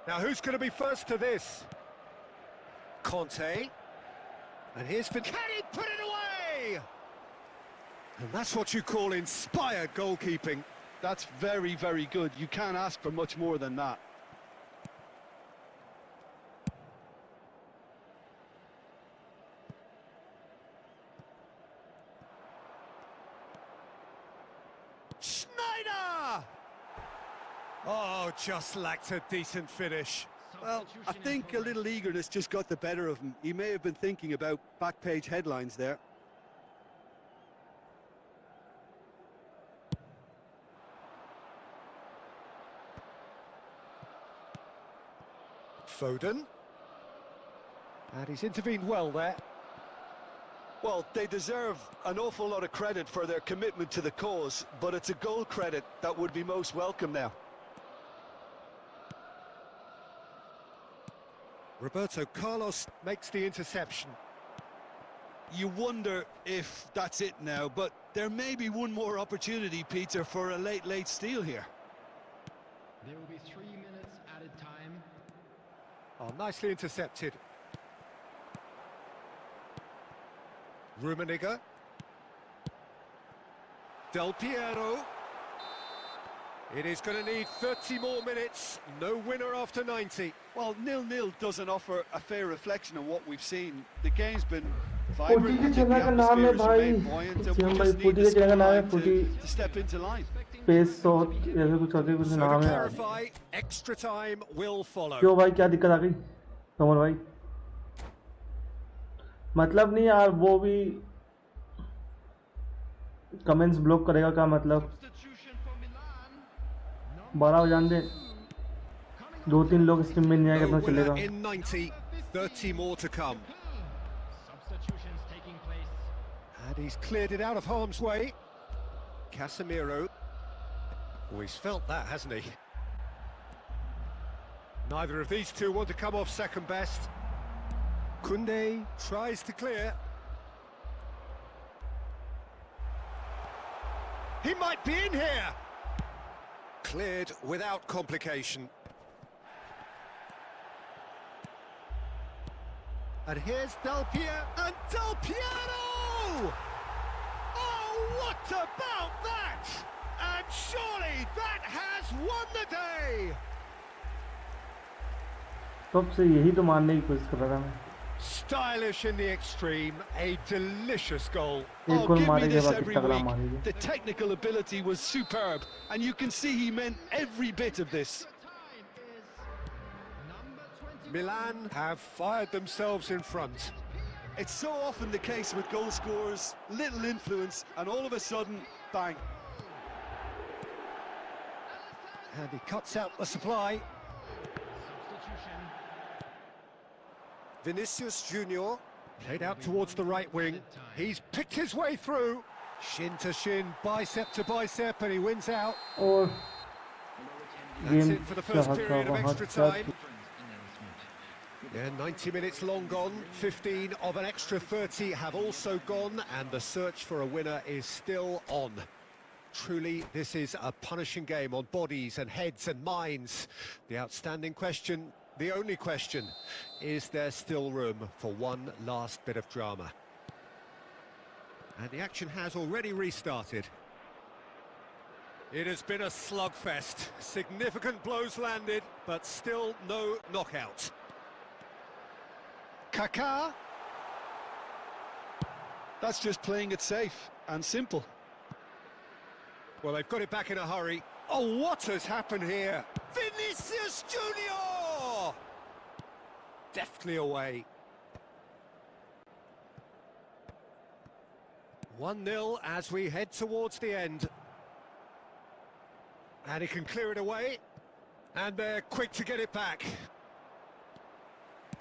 Speaker 1: Now who's going to be first to this? Conte. And here's been... Can he put it away? And that's what you call inspired goalkeeping.
Speaker 2: That's very, very good. You can't ask for much more than that.
Speaker 1: Schneider! Oh, just lacked a decent finish.
Speaker 2: Well, I think a little eagerness just got the better of him. He may have been thinking about back page headlines there.
Speaker 1: Foden. And he's intervened well there.
Speaker 2: Well, they deserve an awful lot of credit for their commitment to the cause, but it's a goal credit that would be most welcome now.
Speaker 1: Roberto Carlos makes the interception.
Speaker 2: You wonder if that's it now, but there may be one more opportunity, Peter, for a late steal here.
Speaker 4: There will be 3 minutes added time.
Speaker 1: Oh, nicely intercepted. Rummenigge. Del Piero. It is going to need 30 more minutes. No winner after 90.
Speaker 2: Well, 0-0 doesn't offer a fair reflection of what we've seen. The game's been vibrant, the atmosphere has remained buoyant, and we just need the scoreline to step into line.
Speaker 3: PES ऐसे कुछ होते कुछ
Speaker 1: So
Speaker 3: नाम
Speaker 1: to
Speaker 3: है
Speaker 1: clarify, extra time will follow.
Speaker 3: क्यों भाई क्या दिक्कत आ गई कमल भाई मतलब नहीं यार वो भी कमेंट्स ब्लॉक करेगा क्या मतलब 12 बजे जान दे 2-3 लोग स्ट्रीम में नहीं आएंगे तो चलेगा
Speaker 1: In 90, 30 more to come.
Speaker 4: Substitutions taking place.
Speaker 1: And he's cleared it out of harm's way. Casemiro. Oh, he's felt that, hasn't he? Neither of these two want to come off second best. Koundé tries to clear. He might be in here. Cleared without complication. And here's Del Piero, and Del Piero! Oh, what about that? And surely that has won the day!
Speaker 3: तब से यही तो मारने की कोशिश कर रहा था मैं
Speaker 1: Stylish in the extreme, a delicious goal.
Speaker 3: एक गोल
Speaker 2: Give me
Speaker 3: मारेगा
Speaker 2: this
Speaker 3: बाकी
Speaker 2: every
Speaker 3: तगड़ा
Speaker 2: week.
Speaker 3: मारेगा
Speaker 2: The technical ability was superb, and you can see he meant every bit of this.
Speaker 4: Time is number 20.
Speaker 1: Milan have fired themselves in front.
Speaker 2: It's so often the case with goal scorers, little influence, and all of a sudden, bang.
Speaker 1: And he cuts out the supply.
Speaker 4: Substitution.
Speaker 1: Vinicius Junior played out towards the right wing. He's picked his way through. Shin to shin, bicep to bicep, and he wins out.
Speaker 3: और
Speaker 1: That's
Speaker 3: game
Speaker 1: it for the first
Speaker 3: चाहता
Speaker 1: period of
Speaker 3: वहाँ
Speaker 1: extra
Speaker 3: क्या
Speaker 1: time. Yeah, 90 minutes long gone, 15 of an extra 30 have also gone, and the search for a winner is still on. Truly, this is a punishing game on bodies and heads and minds. The outstanding question, the only question, is there still room for one last bit of drama? And the action has already restarted. It has been a slugfest. Significant blows landed, but still no knockout. Kaká.
Speaker 2: That's just playing it safe and simple.
Speaker 1: Well, they've got it back in a hurry. Oh, what has happened here? Vinicius Junior! Deftly away. 1-0 as we head towards the end. And he can clear it away. And they're quick to get it back.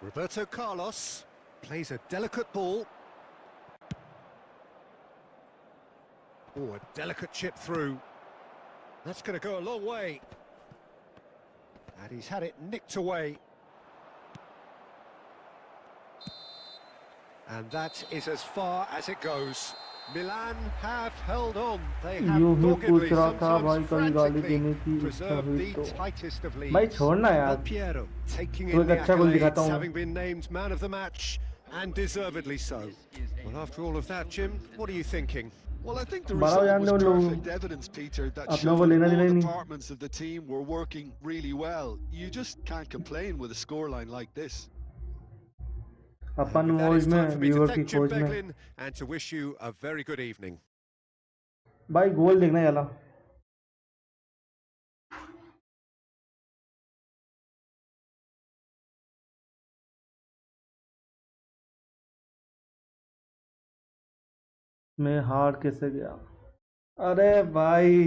Speaker 1: Roberto Carlos plays a delicate ball. Oh, a delicate chip through. That's going to go a long way. And he's had it nicked away. And that is as far as it goes. Milan have held on. They have
Speaker 3: यूं ही पूछ
Speaker 1: doggedly,
Speaker 3: रहा था भाई
Speaker 1: sometimes
Speaker 3: कभी गाली
Speaker 1: frantically,
Speaker 3: देने की इच्छा
Speaker 1: preserved
Speaker 3: हुई
Speaker 1: the
Speaker 3: तो
Speaker 1: tightest of
Speaker 3: भाई
Speaker 1: leads.
Speaker 3: छोड़ना
Speaker 1: Del
Speaker 3: यार
Speaker 1: Piero taking
Speaker 3: तो
Speaker 1: in
Speaker 3: एक
Speaker 1: the
Speaker 3: अच्छा गोल दिखाता
Speaker 1: accolades,
Speaker 3: हूँ
Speaker 1: having been named man of the match, and deservedly so. Well, after all of that, Jim, what are you thinking?
Speaker 2: Well, I think the
Speaker 3: बारह
Speaker 2: result
Speaker 3: जान
Speaker 2: was
Speaker 3: दो लोग
Speaker 2: perfect evidence, Peter, that
Speaker 3: अपनों को
Speaker 2: showed
Speaker 3: लेना देना
Speaker 2: all
Speaker 3: ही नहीं
Speaker 2: departments of the team were working really well. You just can't complain with a scoreline like this.
Speaker 1: And
Speaker 3: upon
Speaker 1: with that,
Speaker 3: मौज
Speaker 1: it's
Speaker 3: में
Speaker 1: time for me to
Speaker 3: viewer की
Speaker 1: thank Jim
Speaker 3: खोज में
Speaker 1: Beglin and to wish you a very good evening.
Speaker 3: भाई गोल देखना याला मैं हार कैसे गया अरे भाई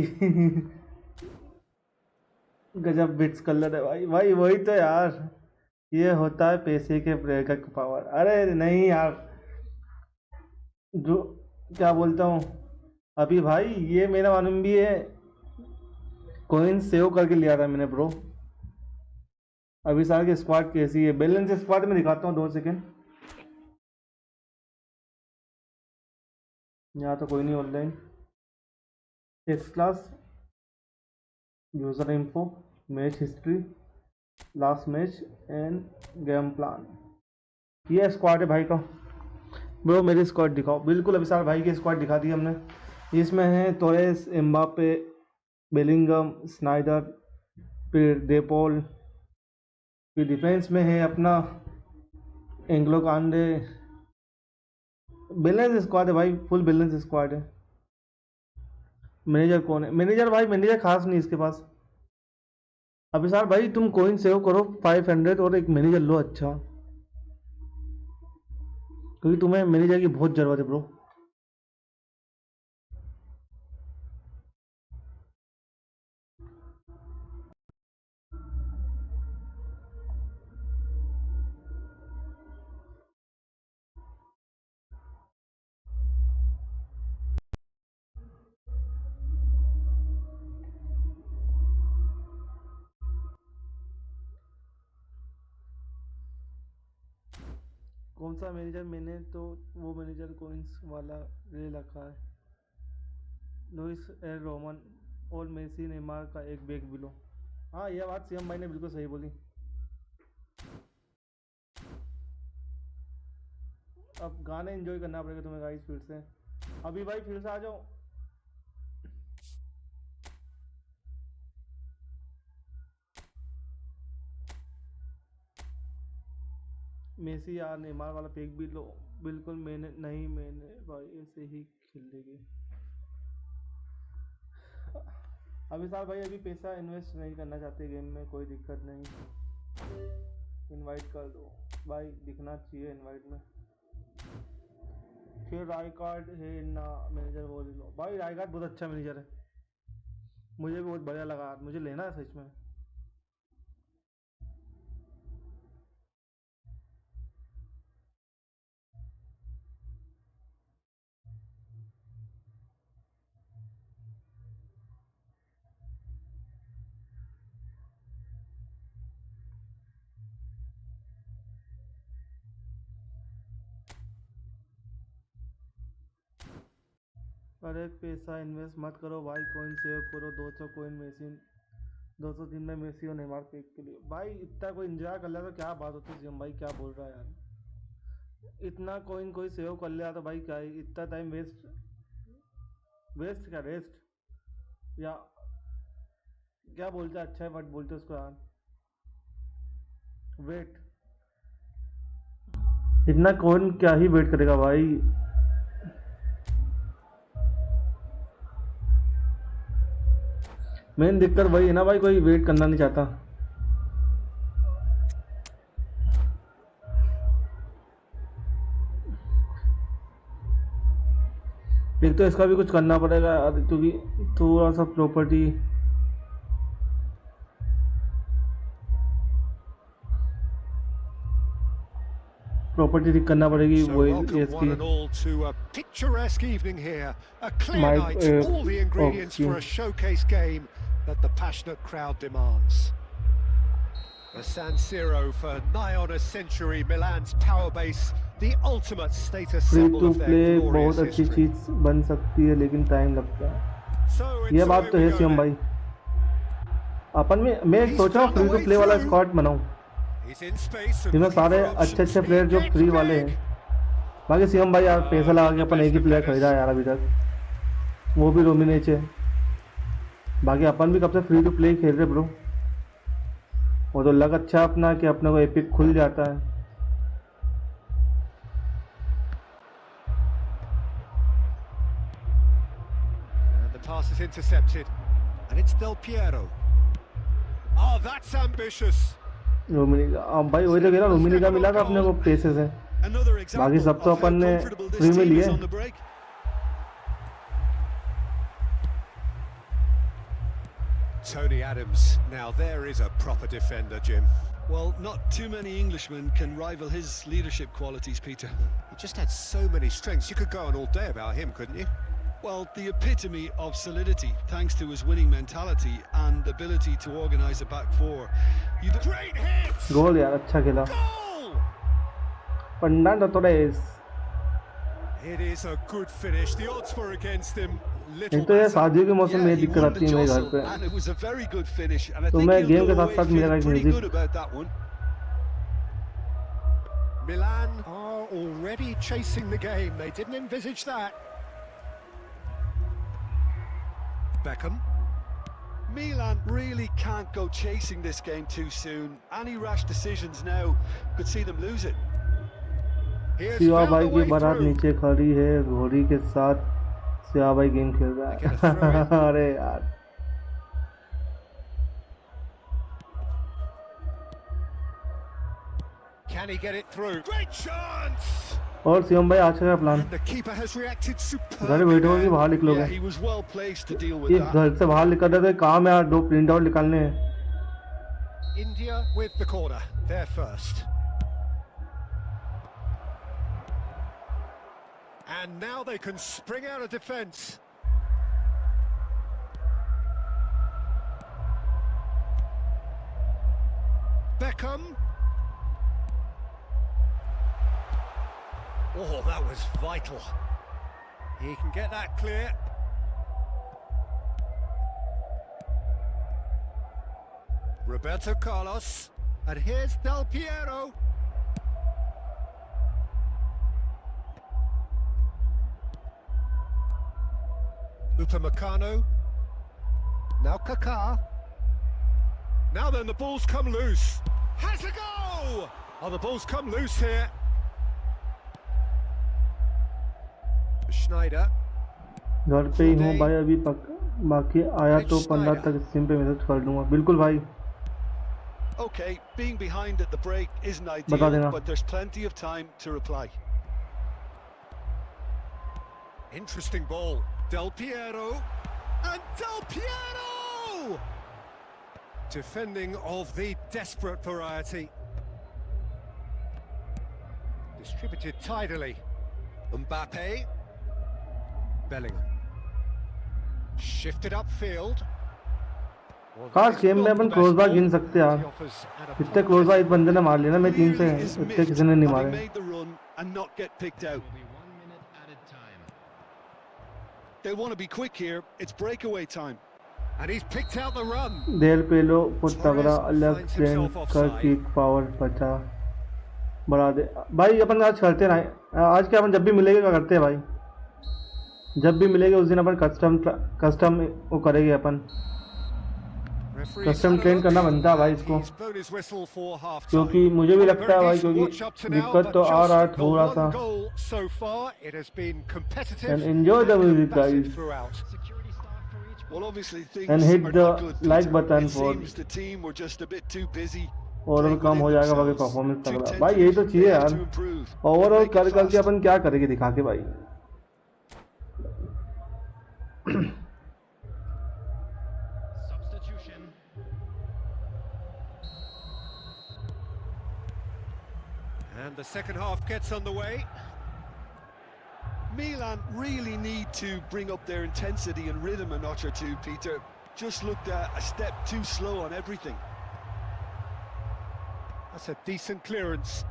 Speaker 3: गजब बिट्स कलर है भाई भाई वही तो यार ये होता है पैसे के ब्रेकअप पावर अरे नहीं यार जो क्या बोलता हूँ अभी भाई ये मेरा मालूम भी है कॉइन सेव करके लिया था मैंने ब्रो अभी साल की स्क्वाड कैसी है बैलेंस स्क्वाड में दिखाता हूँ 2 सेकंड यहाँ तो कोई नहीं online x class user info match history last match end game plan ये स्क्वाड है भाई का ब्रो मेरी स्क्वाड दिखाओ बिल्कुल अभी साल भाई की स्क्वाड दिखा दी हमने इसमें है तोरेस एम्बापे बेलिंगम स्नाइडर फिर डेपोल फिर डिफेंस में है अपना एंग्लो कांडे बैलेंस स्क्वाड है भाई फुल बैलेंस स्क्वाड है मैनेजर कौन है मैनेजर भाई मैनेजर खास नहीं इसके पास अभी साल भाई तुम कॉइन सेव करो 500 और एक मैनेजर लो अच्छा क्योंकि तुम्हें मैनेजर की बहुत ज़रूरत है ब्रो कौन सा मैनेजर मैंने तो वो मैनेजर कॉइन्स वाला ले रखा है लुइस एल रोमन और मेसी नेमार का एक बैग बिलो हाँ यह बात सीएम भाई ने बिल्कुल सही बोली अब गाने एंजॉय करना पड़ेगा तुम्हें गाइस फिर से अभी भाई फिर से आ जाओ मेसी यार नेमार वाला पैक भी लो बिल्कुल मैंने भाई ऐसे ही खेलेगी अभी साहब भाई अभी पैसा इन्वेस्ट नहीं करना चाहते गेम में कोई दिक्कत नहीं इनवाइट कर दो भाई दिखना चाहिए इनवाइट में फिर राय कार्ड है ना मैनेजर वो ले लो भाई राय कार्ड बहुत अच्छा मैनेजर है मुझे भी बहुत बढ़िया लगा मुझे लेना है सच में अरे पैसा इन्वेस्ट मत करो भाई, कॉइन सेव करो, 200 कॉइन मेसी, 200 दिन में मेसी और नेमार पैक के लिए भाई। इतना कोई एंजॉय कर लिया तो क्या बात होती है भाई, क्या बोल रहा है यार। इतना कॉइन कोई सेव कर लिया तो भाई क्या है, इतना टाइम वेस्ट, वेस्ट क्या रेस्ट या क्या बोलते हैं, अच्छा है वर्ड बोलते उसको यार, वेट। इतना कौन क्या ही वेट करेगा भाई। मेन दिक्कत वही है ना भाई, कोई वेट करना नहीं चाहता। एक तो इसका भी कुछ करना पड़ेगा यार, क्योंकि थोड़ा सा प्रॉपर्टी ठीक करना पड़ेगी।
Speaker 1: So
Speaker 3: वो
Speaker 1: welcome one and all to a picturesque evening here, a clear night, all the ingredients for a showcase game that the passionate crowd demands. The San Siro for nigh on a century, Milan's power base, the ultimate status symbol of their glorious
Speaker 3: बहुत अच्छी
Speaker 1: history.
Speaker 3: चीज बन सकती है लेकिन time लगता है, ये बात तो है सीएम भाई। अपन में मैं सोचा फ्री टू प्ले वाला स्क्वाड बनाऊं जिसमें सारे अच्छे अच्छे प्लेयर जो फ्री वाले हैं। बाकी सीएम भाई यार पैसा लगा के अपन एक ही प्लेयर खरीदा यार अभी तक, वो भी रोमिनेच है। बाकी अपन भी कब से फ्री टू प्ले खेल रहे ब्रो, वो तो लग अच्छा अपना कि अपने को एपिक खुल जाता है।
Speaker 1: The pass is intercepted, and it's Del Piero. Oh, that's ambitious.
Speaker 3: रोमिनिका, अब भाई वही तो कह रहा, रोमिनिका मिला था अपने को पैसे से, बाकी सब तो अपन ने फ्री में लिए।
Speaker 1: Tony Adams, now there is a proper defender, Jim.
Speaker 2: Well, not too many Englishmen can rival his leadership qualities, Peter.
Speaker 1: He just had so many strengths. You could go on all day about him, couldn't you?
Speaker 2: Well, the epitome of solidity, thanks to his winning mentality and ability to organise a back four.
Speaker 1: Great hit!
Speaker 3: गोल यार, अच्छा खेला।
Speaker 1: Goal!
Speaker 3: Fernando Torres।
Speaker 1: It is a good finish. The odds were against him.
Speaker 3: एक तो ये शादी के मौसम में दिक्कत आती है मेरे घर पे, तो मैं गेम के साथ साथ मेरा एक music.
Speaker 1: Milan are already chasing the game. They didn't envisage that. Beckham.
Speaker 2: Milan really can't go chasing this game too soon. Any rash decisions now could see them lose it.
Speaker 3: Shiva भाई की बारात नीचे खड़ी है, घोड़ी के साथ शिवा भाई गेम खेल रहा है। अरे यार
Speaker 1: Can he get it through? Great chance!
Speaker 3: और शिवम भाई आज का plan,
Speaker 1: The keeper has reacted
Speaker 3: घर
Speaker 1: superbly.
Speaker 3: बैठोगे कि बाहर निकलोगे?
Speaker 2: He was well placed to deal with
Speaker 3: ये
Speaker 2: that.
Speaker 3: घर से बाहर निकल रहे थे, काम है यार, 2 प्रिंट आउट निकालने हैं।
Speaker 1: India with the corner, they're first. And now they can spring out of defence. Beckham. Oh, that was vital. He can get that clear. Roberto Carlos. And here's Del Piero. Upamecano. Now Kaká. Now then, the ball's come loose. Has a go! Oh, the ball's come loose here. Schneider.
Speaker 3: घर पे ही हूँ भाई अभी, बाकी आया तो 15 तक SIM पे मैसेज कर दूंगा। बिल्कुल भाई।
Speaker 2: Okay, being behind at the break isn't ideal, but there's plenty of time to reply.
Speaker 1: Interesting ball. Del Piero. And Del Piero! Defending of the desperate variety. Distributed tidily. Mbappe. Bellingham. Shifted upfield.
Speaker 3: काश game में अपन close बार गिन सकते यार, इतने close बार इस बंदे ने मार लिया ना, मैं 3 से इतने किसी ने नहीं मारे।
Speaker 2: They want to be quick here. It's breakaway time.
Speaker 1: And he's picked out the run.
Speaker 3: देर पेलो को तगड़ा अलग
Speaker 1: finds
Speaker 3: ट्रेन
Speaker 1: himself
Speaker 3: का
Speaker 1: offside.
Speaker 3: किक पावर बचा बढ़ा दे भाई। अपन आज करते ना, आज क्या अपन जब भी मिलेंगे क्या करते हैं भाई, जब भी मिलेंगे उस दिन अपन कस्टम वो करेंगे अपन। कस्टम ट्रेन करना बनता है भाई इसको, क्योंकि मुझे भी लगता है भाई, क्योंकि दिक्कत तो आ रहा है थोड़ा सा। And enjoy the music guys,
Speaker 2: Well, obviously things
Speaker 3: and hit
Speaker 2: are
Speaker 3: the
Speaker 2: not good,
Speaker 3: like
Speaker 2: Peter.
Speaker 3: button
Speaker 2: It
Speaker 3: for
Speaker 2: seems the team were just a bit too busy.
Speaker 3: Overall कम हो जाएगा बाकी परफॉर्मेंस
Speaker 2: Too
Speaker 3: तगड़ा भाई। यही तो
Speaker 2: tentative.
Speaker 3: चीज़ है
Speaker 2: They have
Speaker 3: यार,
Speaker 2: to improve.
Speaker 3: Overall
Speaker 2: Make it
Speaker 3: कर करके
Speaker 2: fast.
Speaker 3: अपन क्या करेंगे दिखा के भाई।
Speaker 4: Substitution.
Speaker 1: And the second half gets underway.
Speaker 2: Milan really need to bring up their intensity and rhythm a notch or two, Peter. Just looked a step too slow on everything.
Speaker 1: That's a decent clearance.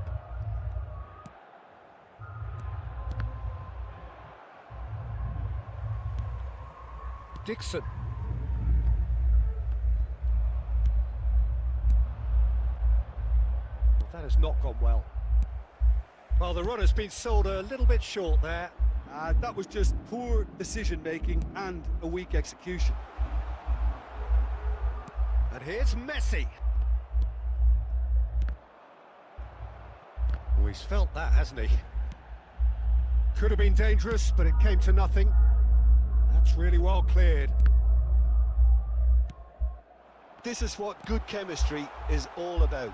Speaker 1: Dixon. Well, that has not gone well. Well, the run has been sold a little bit short there.
Speaker 2: That was just poor decision-making and a weak execution.
Speaker 1: And here's Messi. Oh, he's felt that, hasn't he? Could have been dangerous, but it came to nothing. That's really well cleared.
Speaker 2: This is what good chemistry is all about.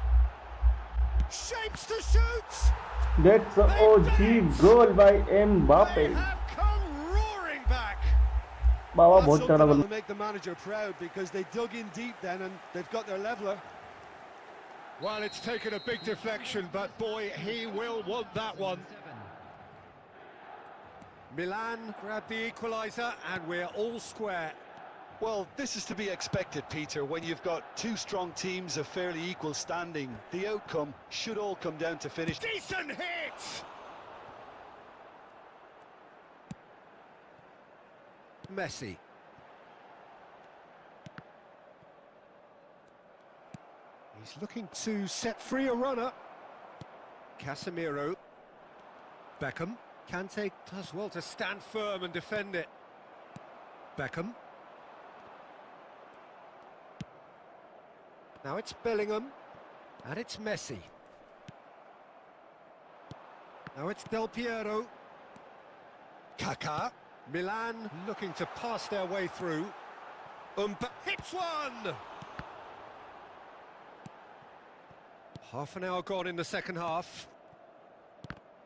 Speaker 1: Shapes to shoot!
Speaker 3: That's an OG goal by Mbappe.
Speaker 1: They have come roaring back.
Speaker 3: Baba
Speaker 2: That's
Speaker 3: बहुत
Speaker 2: something
Speaker 3: तगड़ा
Speaker 2: that'll
Speaker 3: goal.
Speaker 2: make the manager proud because they dug in deep then and they've got their leveler.
Speaker 1: Well, it's taken a big deflection, but boy, he will want that one. Milan grabbed the equaliser, and we're all square.
Speaker 2: Well, this is to be expected, Peter, when you've got two strong teams of fairly equal standing. The outcome should all come down to finish.
Speaker 1: Decent hit! Messi. He's looking to set free a runner. Casemiro. Beckham. Kante does well to stand firm and defend it. Beckham. Now it's Bellingham. And it's Messi. Now it's Del Piero. Kaká. Milan looking to pass their way through. Hits one! Half an hour gone in the second half.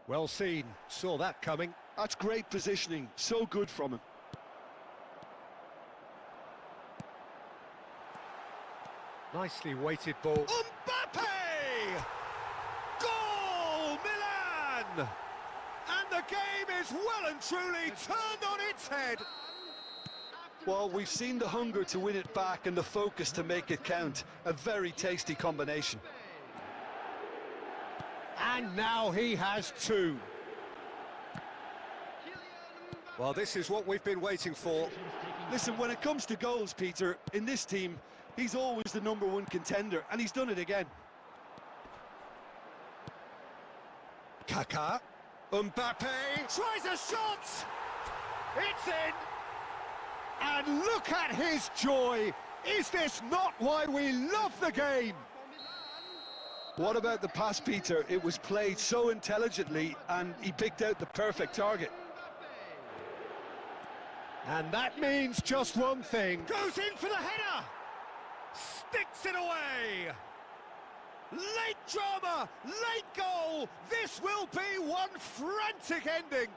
Speaker 1: Well seen, saw that coming.
Speaker 2: That's great positioning, so good from him.
Speaker 1: Nicely weighted ball. Mbappe! Goal, Milan! And the game is well and truly turned on its head.
Speaker 2: Well, we've seen the hunger to win it back and the focus to make it count. A very tasty combination.
Speaker 1: And now he has two. Well, this is what we've been waiting for.
Speaker 2: Listen, when it comes to goals, Peter, in this team, he's always the #1 contender, and he's done it again.
Speaker 1: Kaká. Mbappe tries a shot. It's in. And look at his joy. Is this not why we love the game?
Speaker 2: What about the pass, Peter? It was played so intelligently, and he picked out the perfect target.
Speaker 1: And that means just one thing. Goes in for the header. Sticks it away. Late drama, late goal. This will be one frantic ending.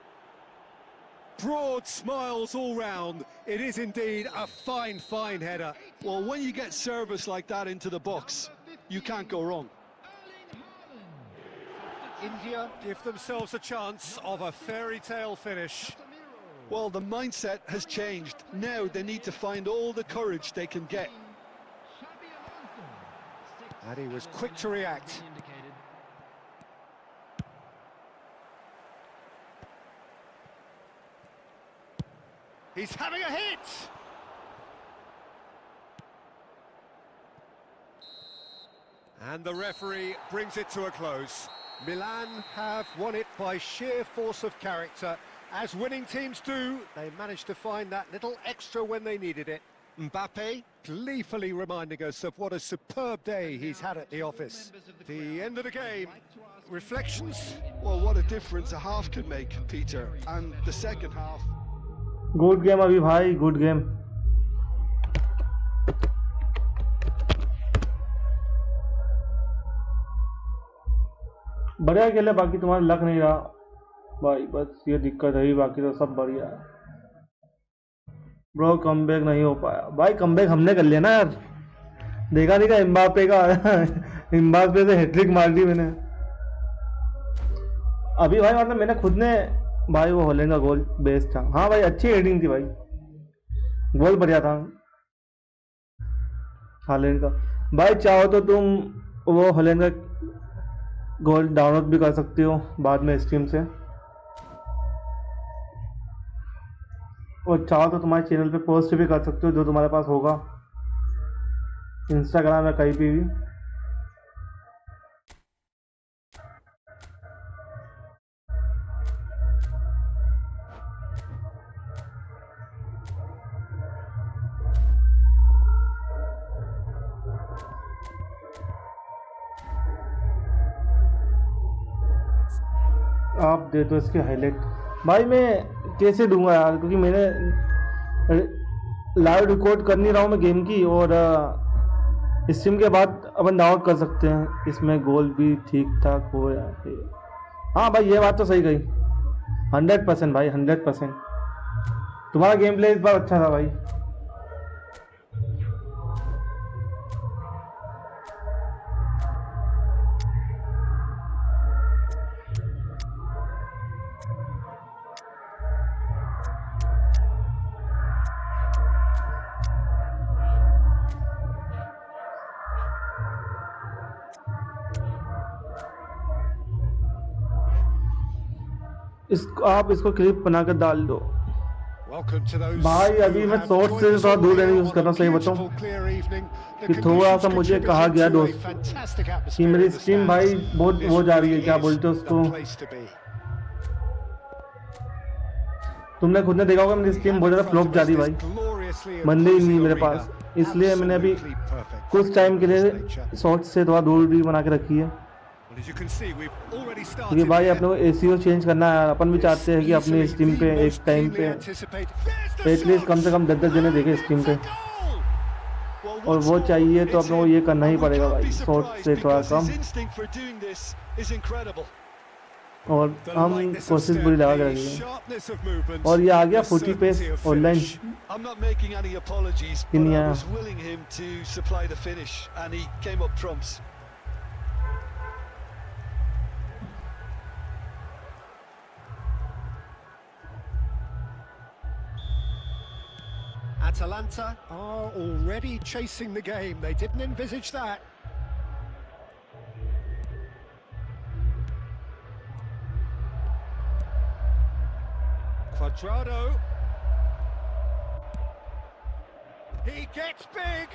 Speaker 1: Broad smiles all round. It is indeed a fine, fine header.
Speaker 2: Well, when you get service like that into the box, you can't go wrong.
Speaker 1: India give themselves a chance of a fairy tale finish.
Speaker 2: Well, the mindset has changed. Now they need to find all the courage they can get.
Speaker 1: And he was quick to react. He's having a hit! And the referee brings it to a close. Milan have won it by sheer force of character. As winning teams do, they managed to find that little extra when they needed it. Mbappe gleefully reminding us of what a superb day he's had at the office. The end of the game. Reflections?
Speaker 2: Well, what a difference a half can make, Peter. And the second half.
Speaker 3: Good game अभी भाई, good game. बढ़िया खेले, बाकी तुम्हारा luck नहीं रहा भाई, बस ये दिक्कत है, बाकी तो सब बढ़िया है ब्रो। कमबैक नहीं हो पाया भाई, कमबैक हमने कर लिया ना यार, देखा नहीं का एम्बापे का एम्बापे से हैट्रिक मार दी मैंने अभी भाई, मतलब मैंने खुद ने भाई, वो हॉलैंड का गोल बेस्ट था। हाँ भाई, अच्छी हेडिंग थी भाई, गोल बढ़िया था हॉलैंड का। भाई चाहो तो तुम वो हॉलैंड का गोल डाउनलोड भी कर सकते हो बाद में स्ट्रीम से, और चाहो तो तुम्हारे चैनल पे पोस्ट भी कर सकते हो, जो तुम्हारे पास होगा इंस्टाग्राम या कहीं पे भी। आप दे दो इसके हाईलाइट भाई, मैं कैसे दूंगा यार, क्योंकि मैंने लाइव रिकॉर्ड कर नहीं रहा हूँ मैं गेम की, और स्ट्रीम के बाद अपन डाउनलोड कर सकते हैं, इसमें गोल भी ठीक ठाक हो या फिर। हाँ भाई, ये बात तो सही कही, 100% भाई, 100%। तुम्हारा गेम प्ले इस बार अच्छा था भाई। आप इसको क्लिप बनाकर डाल दो भाई। अभी मैं शॉर्ट से थोड़ा दूर रहने यूज कर रहा हूँ, सही बताऊँ कि थोड़ा सा मुझे कहा गया दोस्त कि मेरी स्ट्रीम भाई बहुत वो जा रही है, क्या बोलते हैं उसको, तुमने खुद ने देखा होगा मेरी स्ट्रीम बहुत ज़्यादा फ्लॉप जा रही है भाई, बंदे ही नहीं मेरे पास, इसलिए मैंने अभी कुछ टाइम के लिए शॉर्ट से थोड़ा दूर भी बना के रखी है, क्योंकि भाई अपने को एसीओ चेंज करना है। अपन भी चाहते हैं कि अपनी स्ट्रीम पे एक टाइम पे एटलीस्ट कम से कम 10-10 जने देखे स्ट्रीम पे, और वो चाहिए तो अपने को ये करना ही पड़ेगा भाई, शॉर्ट से थोड़ा कम, और हम कोशिश पूरी लगा के रखेंगे। और ये आ गया फुटी पेस ऑनलाइन किनिया।
Speaker 1: Atalanta are already chasing the game. They didn't envisage that. Quadrado. He gets big.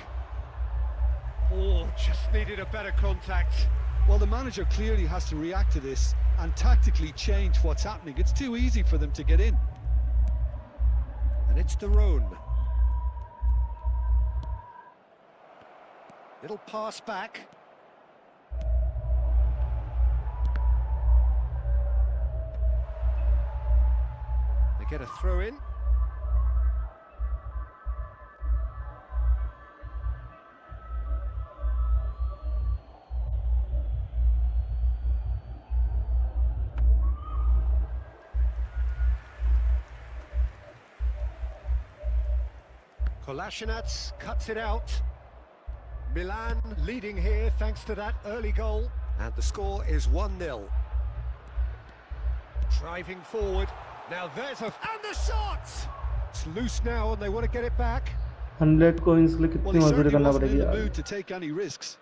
Speaker 1: Oh, just needed a better contact.
Speaker 2: Well, the manager clearly has to react to this and tactically change what's happening. It's too easy for them to get in.
Speaker 1: And it's the Rhone. Little pass back. They get a throw in. Kolasinac cuts it out. Milan leading here thanks to that early goal, and the score is 1-0. Driving forward, now there's and the shot! It's loose now and they want to get it back.
Speaker 3: 100 coins के लिए कितनी मजदूरी करना पड़ेगी यार।
Speaker 2: To take any risks.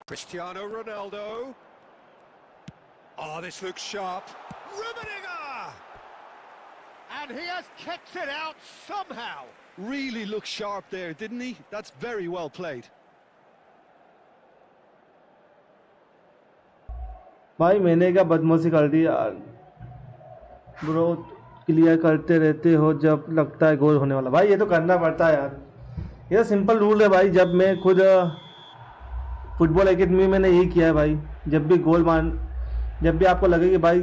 Speaker 1: Cristiano Ronaldo. Oh, this looks sharp. Rummenigge! And he has kept it out somehow.
Speaker 2: Really looked sharp there, didn't he? That's very well played.
Speaker 3: भाई मैंने क्या बदमाशी कर दी यार ब्रो। क्लियर करते रहते हो जब लगता है गोल होने वाला। भाई ये तो करना पड़ता है यार, ये सिंपल रूल है भाई। जब मैं खुद फुटबॉल एकेडमी में मैंने यही किया है भाई। जब भी आपको लगे कि भाई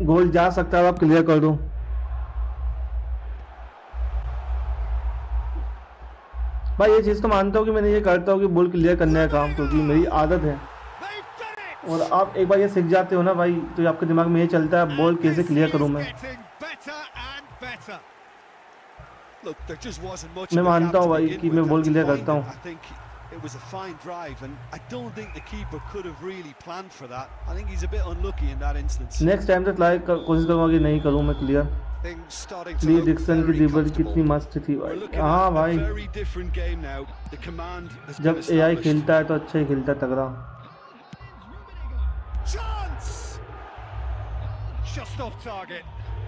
Speaker 3: गोल जा सकता है आप क्लियर कर दो। भाई ये चीज़ तो मानता हूँ कि मैंने ये करता हूँ कि बॉल क्लियर करने का काम, क्योंकि मेरी आदत है। और आप एक बार ये सीख जाते हो ना भाई, तो आपके दिमाग में ये चलता है बॉल कैसे क्लियर करूँ मैं मानता हूँ भाई कि मैं बॉल क्लियर करता हूँ।
Speaker 2: It was a fine drive, and I don't think the keeper could have really planned for that. I think he's a bit unlucky in that instance.
Speaker 3: Next time से ट्राई कोशिश करूँगा कि नहीं करूँ मैं clear. ली Dixon की dribble कितनी मस्त थी भाई। हाँ भाई, जब एआई खेलता है तो अच्छा ही खेलता है, तगड़ा।
Speaker 1: Just off target.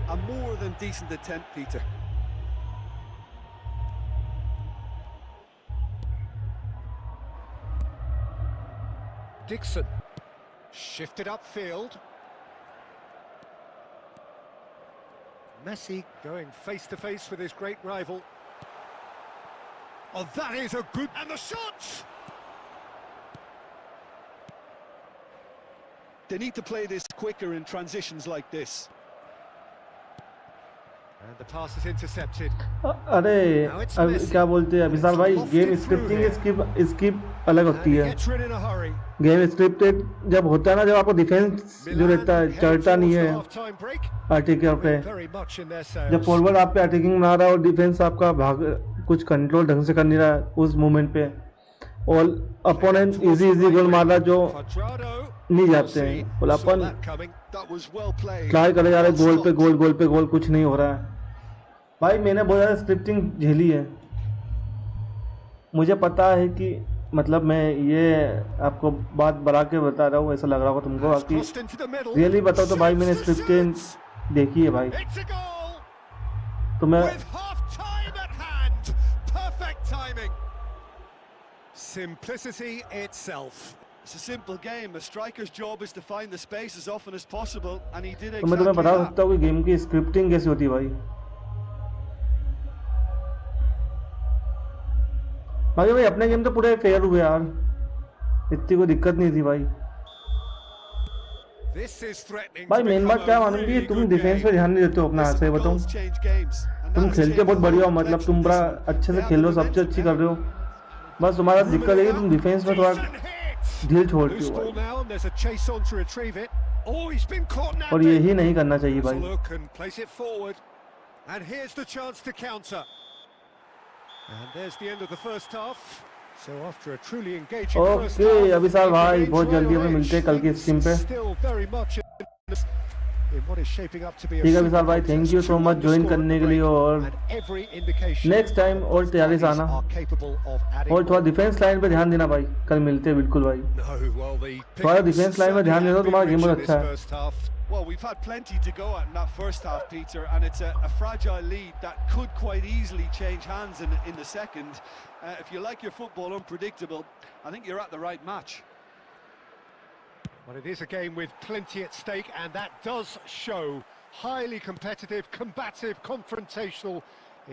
Speaker 2: A more than decent attempt, Peter.
Speaker 1: Dixon shifted upfield. Messi going face to face with his great rival. Oh, that is a good... And the shot!
Speaker 2: They need to play this quicker in transitions like this.
Speaker 1: And the pass is intercepted.
Speaker 3: अरे अब क्या बोलते हैं विशाल भाई, game scripting skip अलग होती है। Game scripted जब होता है ना, जब आपको डिफेंस जो रहता है चढ़ता नहीं है अटैकर पे, जब फॉरवर्ड आप पे अटैकिंग बना रहा है और डिफेंस आपका भाग कुछ कंट्रोल ढंग से कर नहीं रहा है उस मोमेंट पे, और अपोनेंट इजी गोल मार रहा जो नहीं जाते हैं, बोला अपन ट्राई करे जा रहे गोल पे गोल कुछ नहीं हो रहा है। भाई मैंने बहुत ज़्यादा स्क्रिप्टिंग झेली है, मुझे पता है कि मतलब मैं ये आपको बात बढ़ा के बता रहा हूँ, ऐसा लग रहा होगा तुमको, बाकी रियली बताओ तो भाई मैंने स्क्रिप्टिंग देखी है भाई। तो मैं
Speaker 1: Simplicity itself.
Speaker 2: It's a simple game. A striker's job is to find the space as often as possible, and he did exactly that.
Speaker 3: तो मैं तुम्हें बता सकता हूँ कि गेम की स्क्रिप्टिंग कैसी होती है भाई। बाकी भाई अपने गेम तो पूरे फेयर हुए यार, इतनी कोई दिक्कत नहीं थी भाई। भाई मेन बात क्या मानूंगी, तुम डिफेंस पे ध्यान नहीं देते हो अपना, ऐसे बताऊं तुम खेलते बहुत बढ़िया हो, मतलब तुम बड़ा अच्छे से खेल रहे हो, सबसे अच्छी कर रहे हो, बस तुम्हारा दिक्कत है कि तुम डिफेंस में थोड़ा ढील छोड़ते हो भाई, और यही नहीं करना चाहिए भाई। ओके अभी साहब भाई बहुत जल्दी हमें मिलते हैं कल की स्ट्रीम पे। ठीक है विशाल भाई, thank you so much join करने के लिए, और नेक्स्ट टाइम और तैयारी से आना, और थोड़ा डिफेंस लाइन पे ध्यान देना भाई, कल मिलते हैं बिल्कुल भाई। थोड़ा डिफेंस लाइन में ध्यान देना, तुम्हारा गेम बहुत अच्छा है।
Speaker 2: Well, we've had plenty to go at in that first half, Peter, and it's a fragile lead that could quite easily change hands in the second. If you like your football unpredictable, I think you're at the right match.
Speaker 1: Well, it is a game with plenty at stake, and that does show. Highly competitive, combative, confrontational.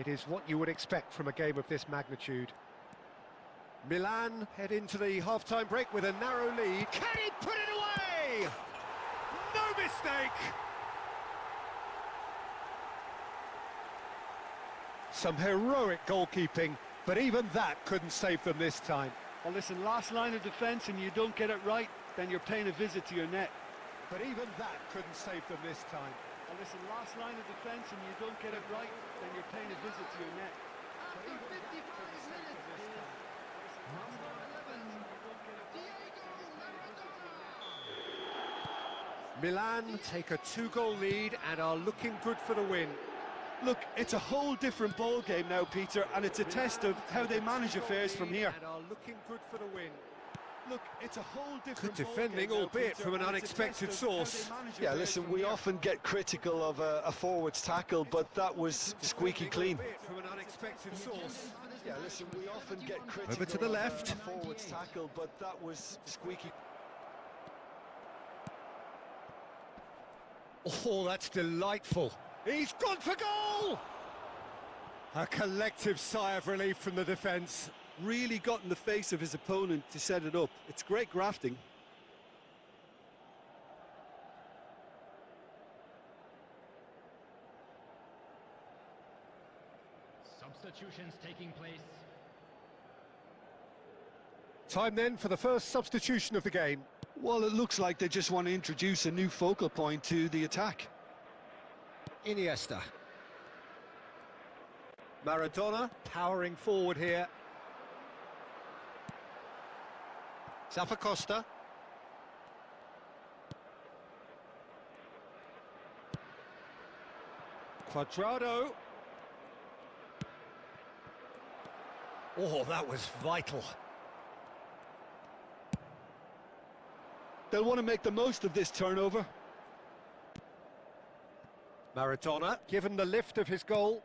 Speaker 1: It is what you would expect from a game of this magnitude. Milan head into the half-time break with a narrow lead. Can he put it away? No mistake! Some heroic goalkeeping, but even that couldn't save them this time.
Speaker 2: Well, listen, last line of defence and you don't get it right, then you're paying a visit to your net.
Speaker 1: But even that couldn't save them this time.
Speaker 2: Well, listen, last line of defence and you don't get it right, then you're paying a visit to your net.
Speaker 4: After 55 minutes, number 11,
Speaker 1: Milan take a 2-goal lead and are looking good for the win.
Speaker 2: Look, it's a whole different ball game now, Peter, and it's a test of how they manage affairs from here.
Speaker 1: And are looking good for the win.
Speaker 2: Look, it's a whole different
Speaker 1: Good defending,
Speaker 2: ballgame now,
Speaker 1: albeit
Speaker 2: Peter,
Speaker 1: from an
Speaker 2: and it's a
Speaker 1: unexpected
Speaker 2: test of how they
Speaker 1: source.
Speaker 2: manage
Speaker 5: Yeah,
Speaker 2: affairs
Speaker 5: listen,
Speaker 2: from
Speaker 5: we
Speaker 2: here.
Speaker 5: often get critical of a forward's tackle, but that was squeaky clean.
Speaker 1: Albeit from an unexpected source.
Speaker 5: Yeah, listen, we often get critical
Speaker 1: Over to the
Speaker 5: of
Speaker 1: left.
Speaker 5: a forward's tackle, but that was squeaky.
Speaker 1: Oh, that's delightful. He's gone for goal! A collective sigh of relief from the defence.
Speaker 2: Really got in the face of his opponent to set it up. It's great grafting.
Speaker 4: Substitutions taking place.
Speaker 1: Time then for the first substitution of the game.
Speaker 2: Well, it looks like they just want to introduce a new focal point to the attack.
Speaker 1: Iniesta. Maradona powering forward here. Zappacosta. Cuadrado. Oh, that was vital.
Speaker 2: They'll want to make the most of this turnover.
Speaker 1: Maradona, given the lift of his goal.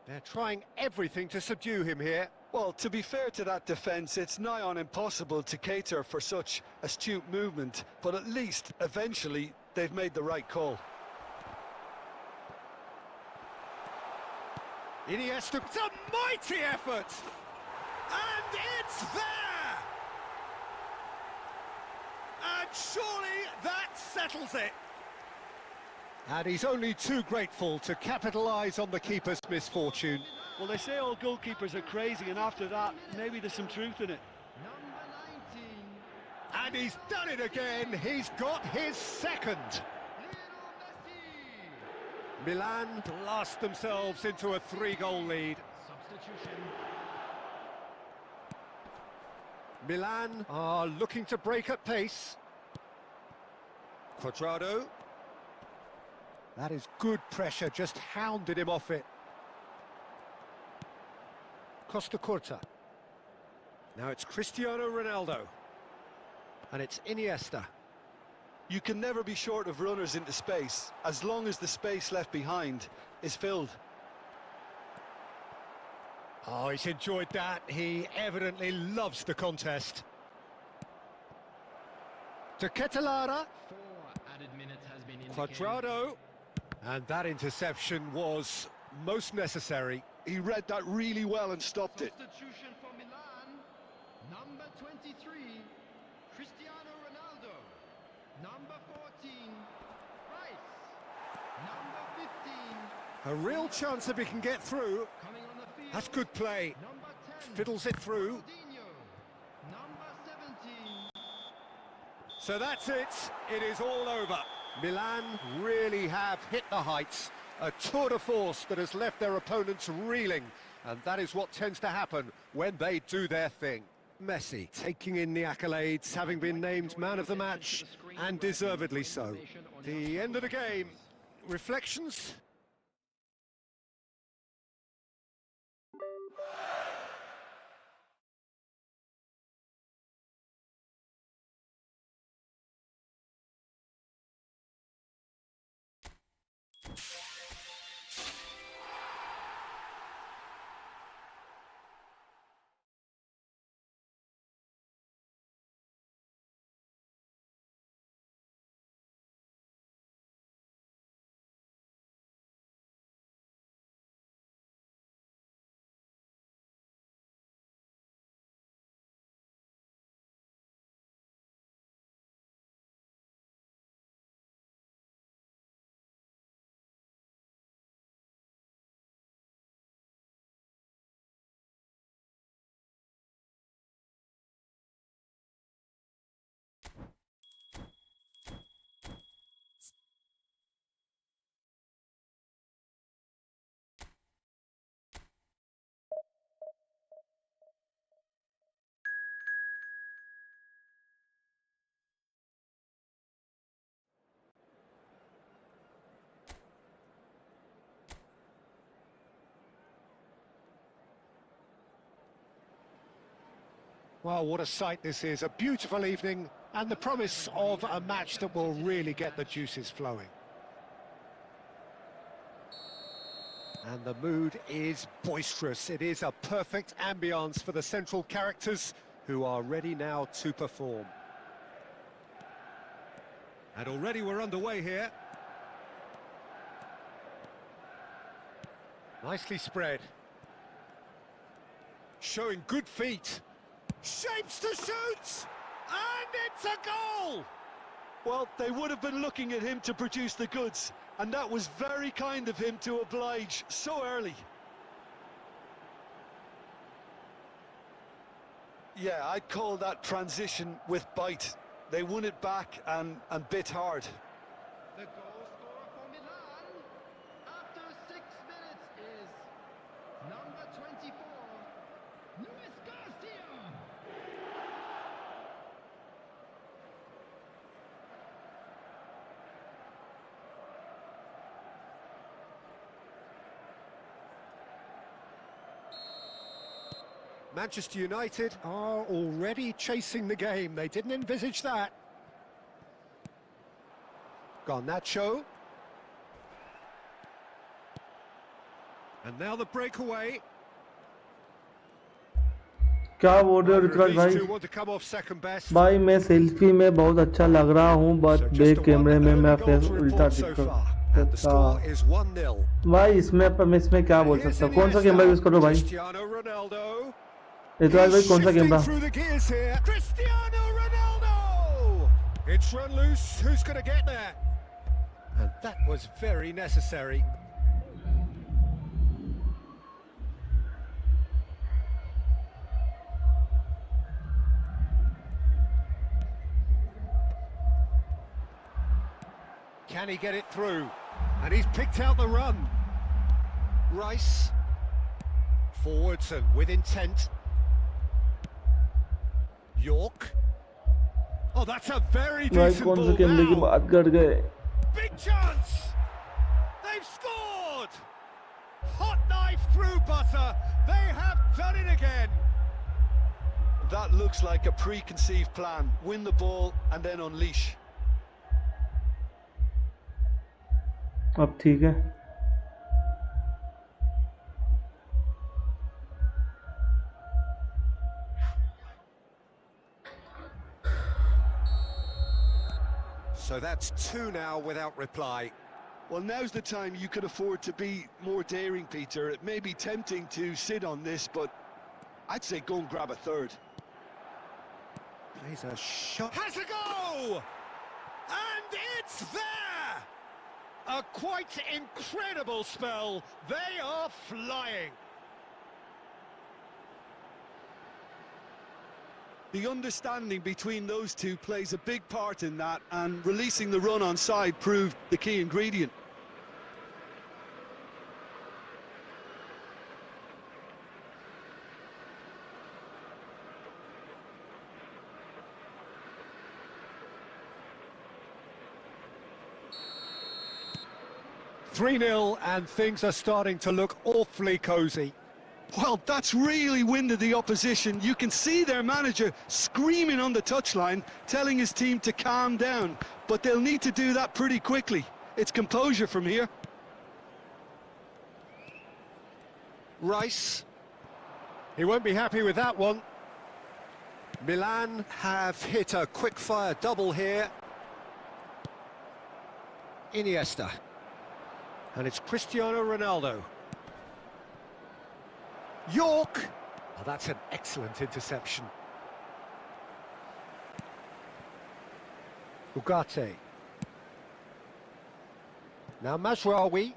Speaker 1: They're trying everything to subdue him here.
Speaker 2: Well, to be fair to that defence, it's nigh on impossible to cater for such astute movement, but at least, eventually, they've made the right call.
Speaker 1: Iniesta, it's a mighty effort! And it's there! And surely that settles it! And he's only too grateful to capitalise on the keeper's misfortune.
Speaker 2: Well, they say all goalkeepers are crazy, and after that, maybe there's some truth in it.
Speaker 4: Number 19.
Speaker 1: And he's done it again, he's got his second. Milan blast themselves into a 3-goal lead.
Speaker 4: Substitution.
Speaker 1: Milan are looking to break at pace. Cuadrado. That is good pressure, just hounded him off it. Costa Curta. Now it's Cristiano Ronaldo. And it's Iniesta.
Speaker 2: You can never be short of runners into space, as long as the space left behind is filled.
Speaker 1: Oh, he's enjoyed that. He evidently loves the contest. To Ketelara.
Speaker 4: 4 added minutes has been indicated.
Speaker 1: Cuadrado. And that interception was most necessary.
Speaker 2: He read that really well and stopped it.
Speaker 4: Substitution for Milan. Number 23, Cristiano Ronaldo. Number 14, Rice. Number 15.
Speaker 1: A real chance if he can get through.
Speaker 4: Coming on the field.
Speaker 1: That's good play.
Speaker 4: Number 10.
Speaker 1: Fiddles it through.
Speaker 4: Ronaldinho. Number 17.
Speaker 1: So that's it. It is all over. Milan really have hit the heights. A tour de force that has left their opponents reeling. And that is what tends to happen when they do their thing. Messi taking in the accolades, having been named man of the match, and deservedly so. The end of the game. Reflections? Well, what a sight this is. A beautiful evening and the promise of a match that will really get the juices flowing. And the mood is boisterous. It is a perfect ambience for the central characters who are ready now to perform. And already we're underway here. Nicely spread. Showing good feet. Shapes to shoot! And it's a goal!
Speaker 2: Well, they would have been looking at him to produce the goods, and that was very kind of him to oblige so early. Yeah, I'd call that transition with bite. They won it back and bit hard.
Speaker 4: The goal scorer for Milan after 6 minutes is number 24, Luis Garcia.
Speaker 1: Manchester United are already chasing the game. They didn't envisage that. Garnacho. And now the breakaway.
Speaker 3: क्या बोल रहे हो ऋतुराज भाई? भाई मैं selfie में बहुत अच्छा लग रहा हूँ, बट बैक कैमरे में मैं फिर उल्टा दिखता। भाई इसमें क्या बोल सकता हूँ? कौन सा कैमरा यूज करो भाई? ऋतुराज भाई कौन सा camera?
Speaker 1: It's run loose. Who's going to get there? And that was very necessary. Can he get it through? And he's picked out the run. Rice. Forwards and with intent. York. Oh, that's a very decent ball now. Big chance! They've scored! Hot knife through butter. They have done it again.
Speaker 2: That looks like a preconceived plan. Win the ball and then unleash.
Speaker 3: अब ठीक है.
Speaker 1: So that's 2 now without reply.
Speaker 2: Well, now's the time you could afford to be more daring, Peter. It may be tempting to sit on this, but I'd say go and grab a third.
Speaker 1: Plays a shot. Has a go! And it's there! A quite incredible spell. They are flying.
Speaker 2: The understanding between those two plays a big part in that, and releasing the run on side proved the key ingredient.
Speaker 1: (3-0) and things are starting to look awfully cosy.
Speaker 2: Well, that's really winded the opposition. You can see their manager screaming on the touchline, telling his team to calm down. But they'll need to do that pretty quickly. It's composure from here.
Speaker 1: Rice. He won't be happy with that one. Milan have hit a quick-fire double here. Iniesta. And it's Cristiano Ronaldo. York! Oh, that's an excellent interception. Ugarte. Now Mazraoui.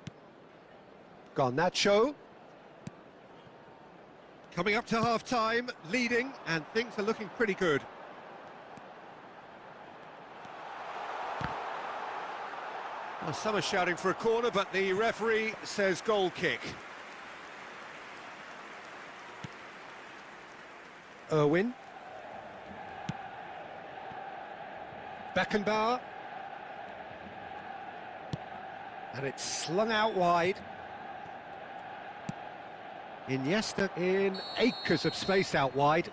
Speaker 1: Garnacho. Coming up to half-time, leading, and things are looking pretty good. Well, some are shouting for a corner, but the referee says goal kick. Irwin. Beckenbauer. And it's slung out wide. Iniesta in acres of space out wide.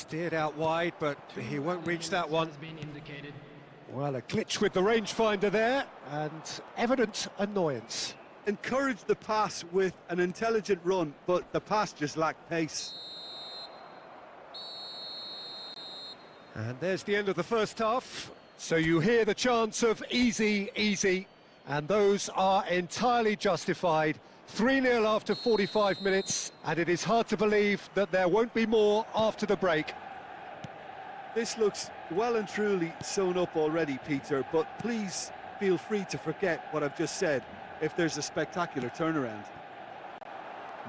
Speaker 1: Steered out wide, but he won't reach that one.
Speaker 4: Has been indicated.
Speaker 1: Well, a glitch with the rangefinder there, and evident annoyance.
Speaker 2: Encouraged the pass with an intelligent run, but the pass just lacked pace.
Speaker 1: And there's the end of the first half. So you hear the chants of easy, easy, and those are entirely justified. 3-0 after 45 minutes, and it is hard to believe that there won't be more after the break.
Speaker 2: This looks well and truly sewn up already, Peter, but please feel free to forget what I've just said if there's a spectacular turnaround.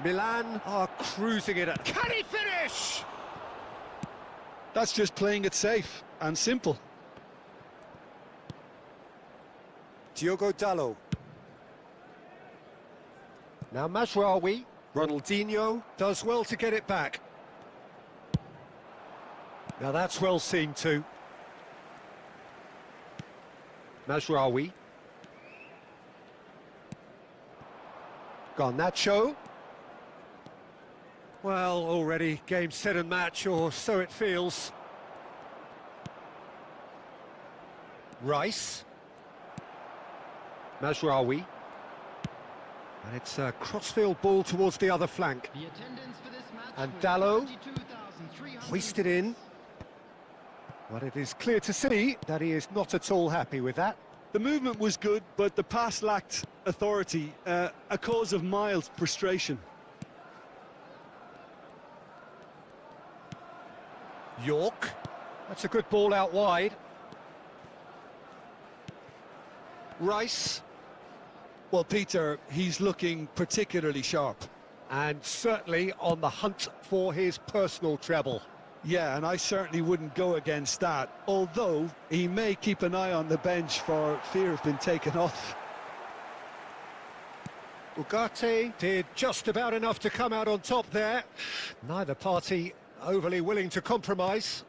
Speaker 1: Milan are cruising it. Can he finish?
Speaker 2: That's just playing it safe and simple.
Speaker 1: Diogo Dalot. Now Mazraoui, Ronaldinho does well to get it back. Now that's well seen too. Mazraoui. Garnacho. Well, already game, set and match, or so it feels. Rice. Mazraoui. And it's a crossfield ball towards the other flank.
Speaker 4: The attendance for this match
Speaker 1: And
Speaker 4: was
Speaker 1: Dalot
Speaker 4: 22,300.
Speaker 1: hoisted in. But it is clear to see that he is not at all happy with that.
Speaker 2: The movement was good, but the pass lacked authority, a cause of mild frustration.
Speaker 1: York. That's a good ball out wide. Rice.
Speaker 2: Well, Peter, he's looking particularly sharp.
Speaker 1: And certainly on the hunt for his personal treble.
Speaker 2: Yeah, and I certainly wouldn't go against that, although he may keep an eye on the bench for fear of being taken off.
Speaker 1: Ugarte did just about enough to come out on top there. Neither party overly willing to compromise.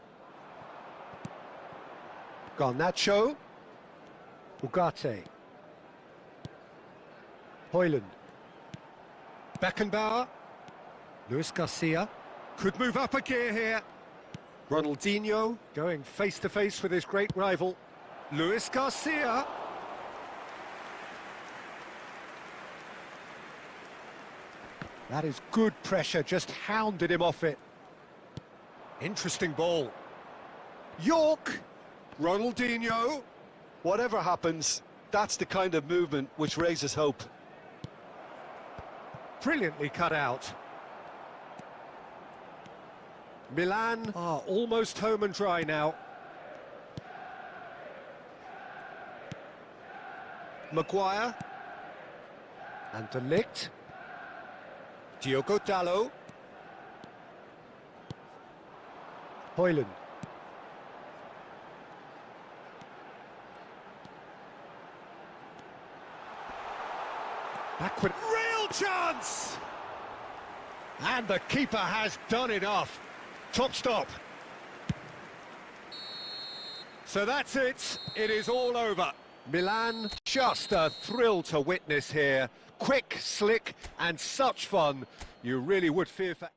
Speaker 1: Garnacho. Ugarte. Hoyland. Beckenbauer. Luis Garcia. Could move up a gear here. Ronaldinho going face-to-face with his great rival. Luis Garcia. That is good pressure, just hounded him off it. Interesting ball. York. Ronaldinho.
Speaker 2: Whatever happens, that's the kind of movement which raises hope.
Speaker 1: Brilliantly cut out. Milan are almost home and dry now. Maguire. And De Ligt. Diogo Dalot. Hoyland. Backward. Real chance! And the keeper has done enough. Top stop. So that's it. It is all over. Milan, just a thrill to witness here. Quick, slick, and such fun. You really would fear for...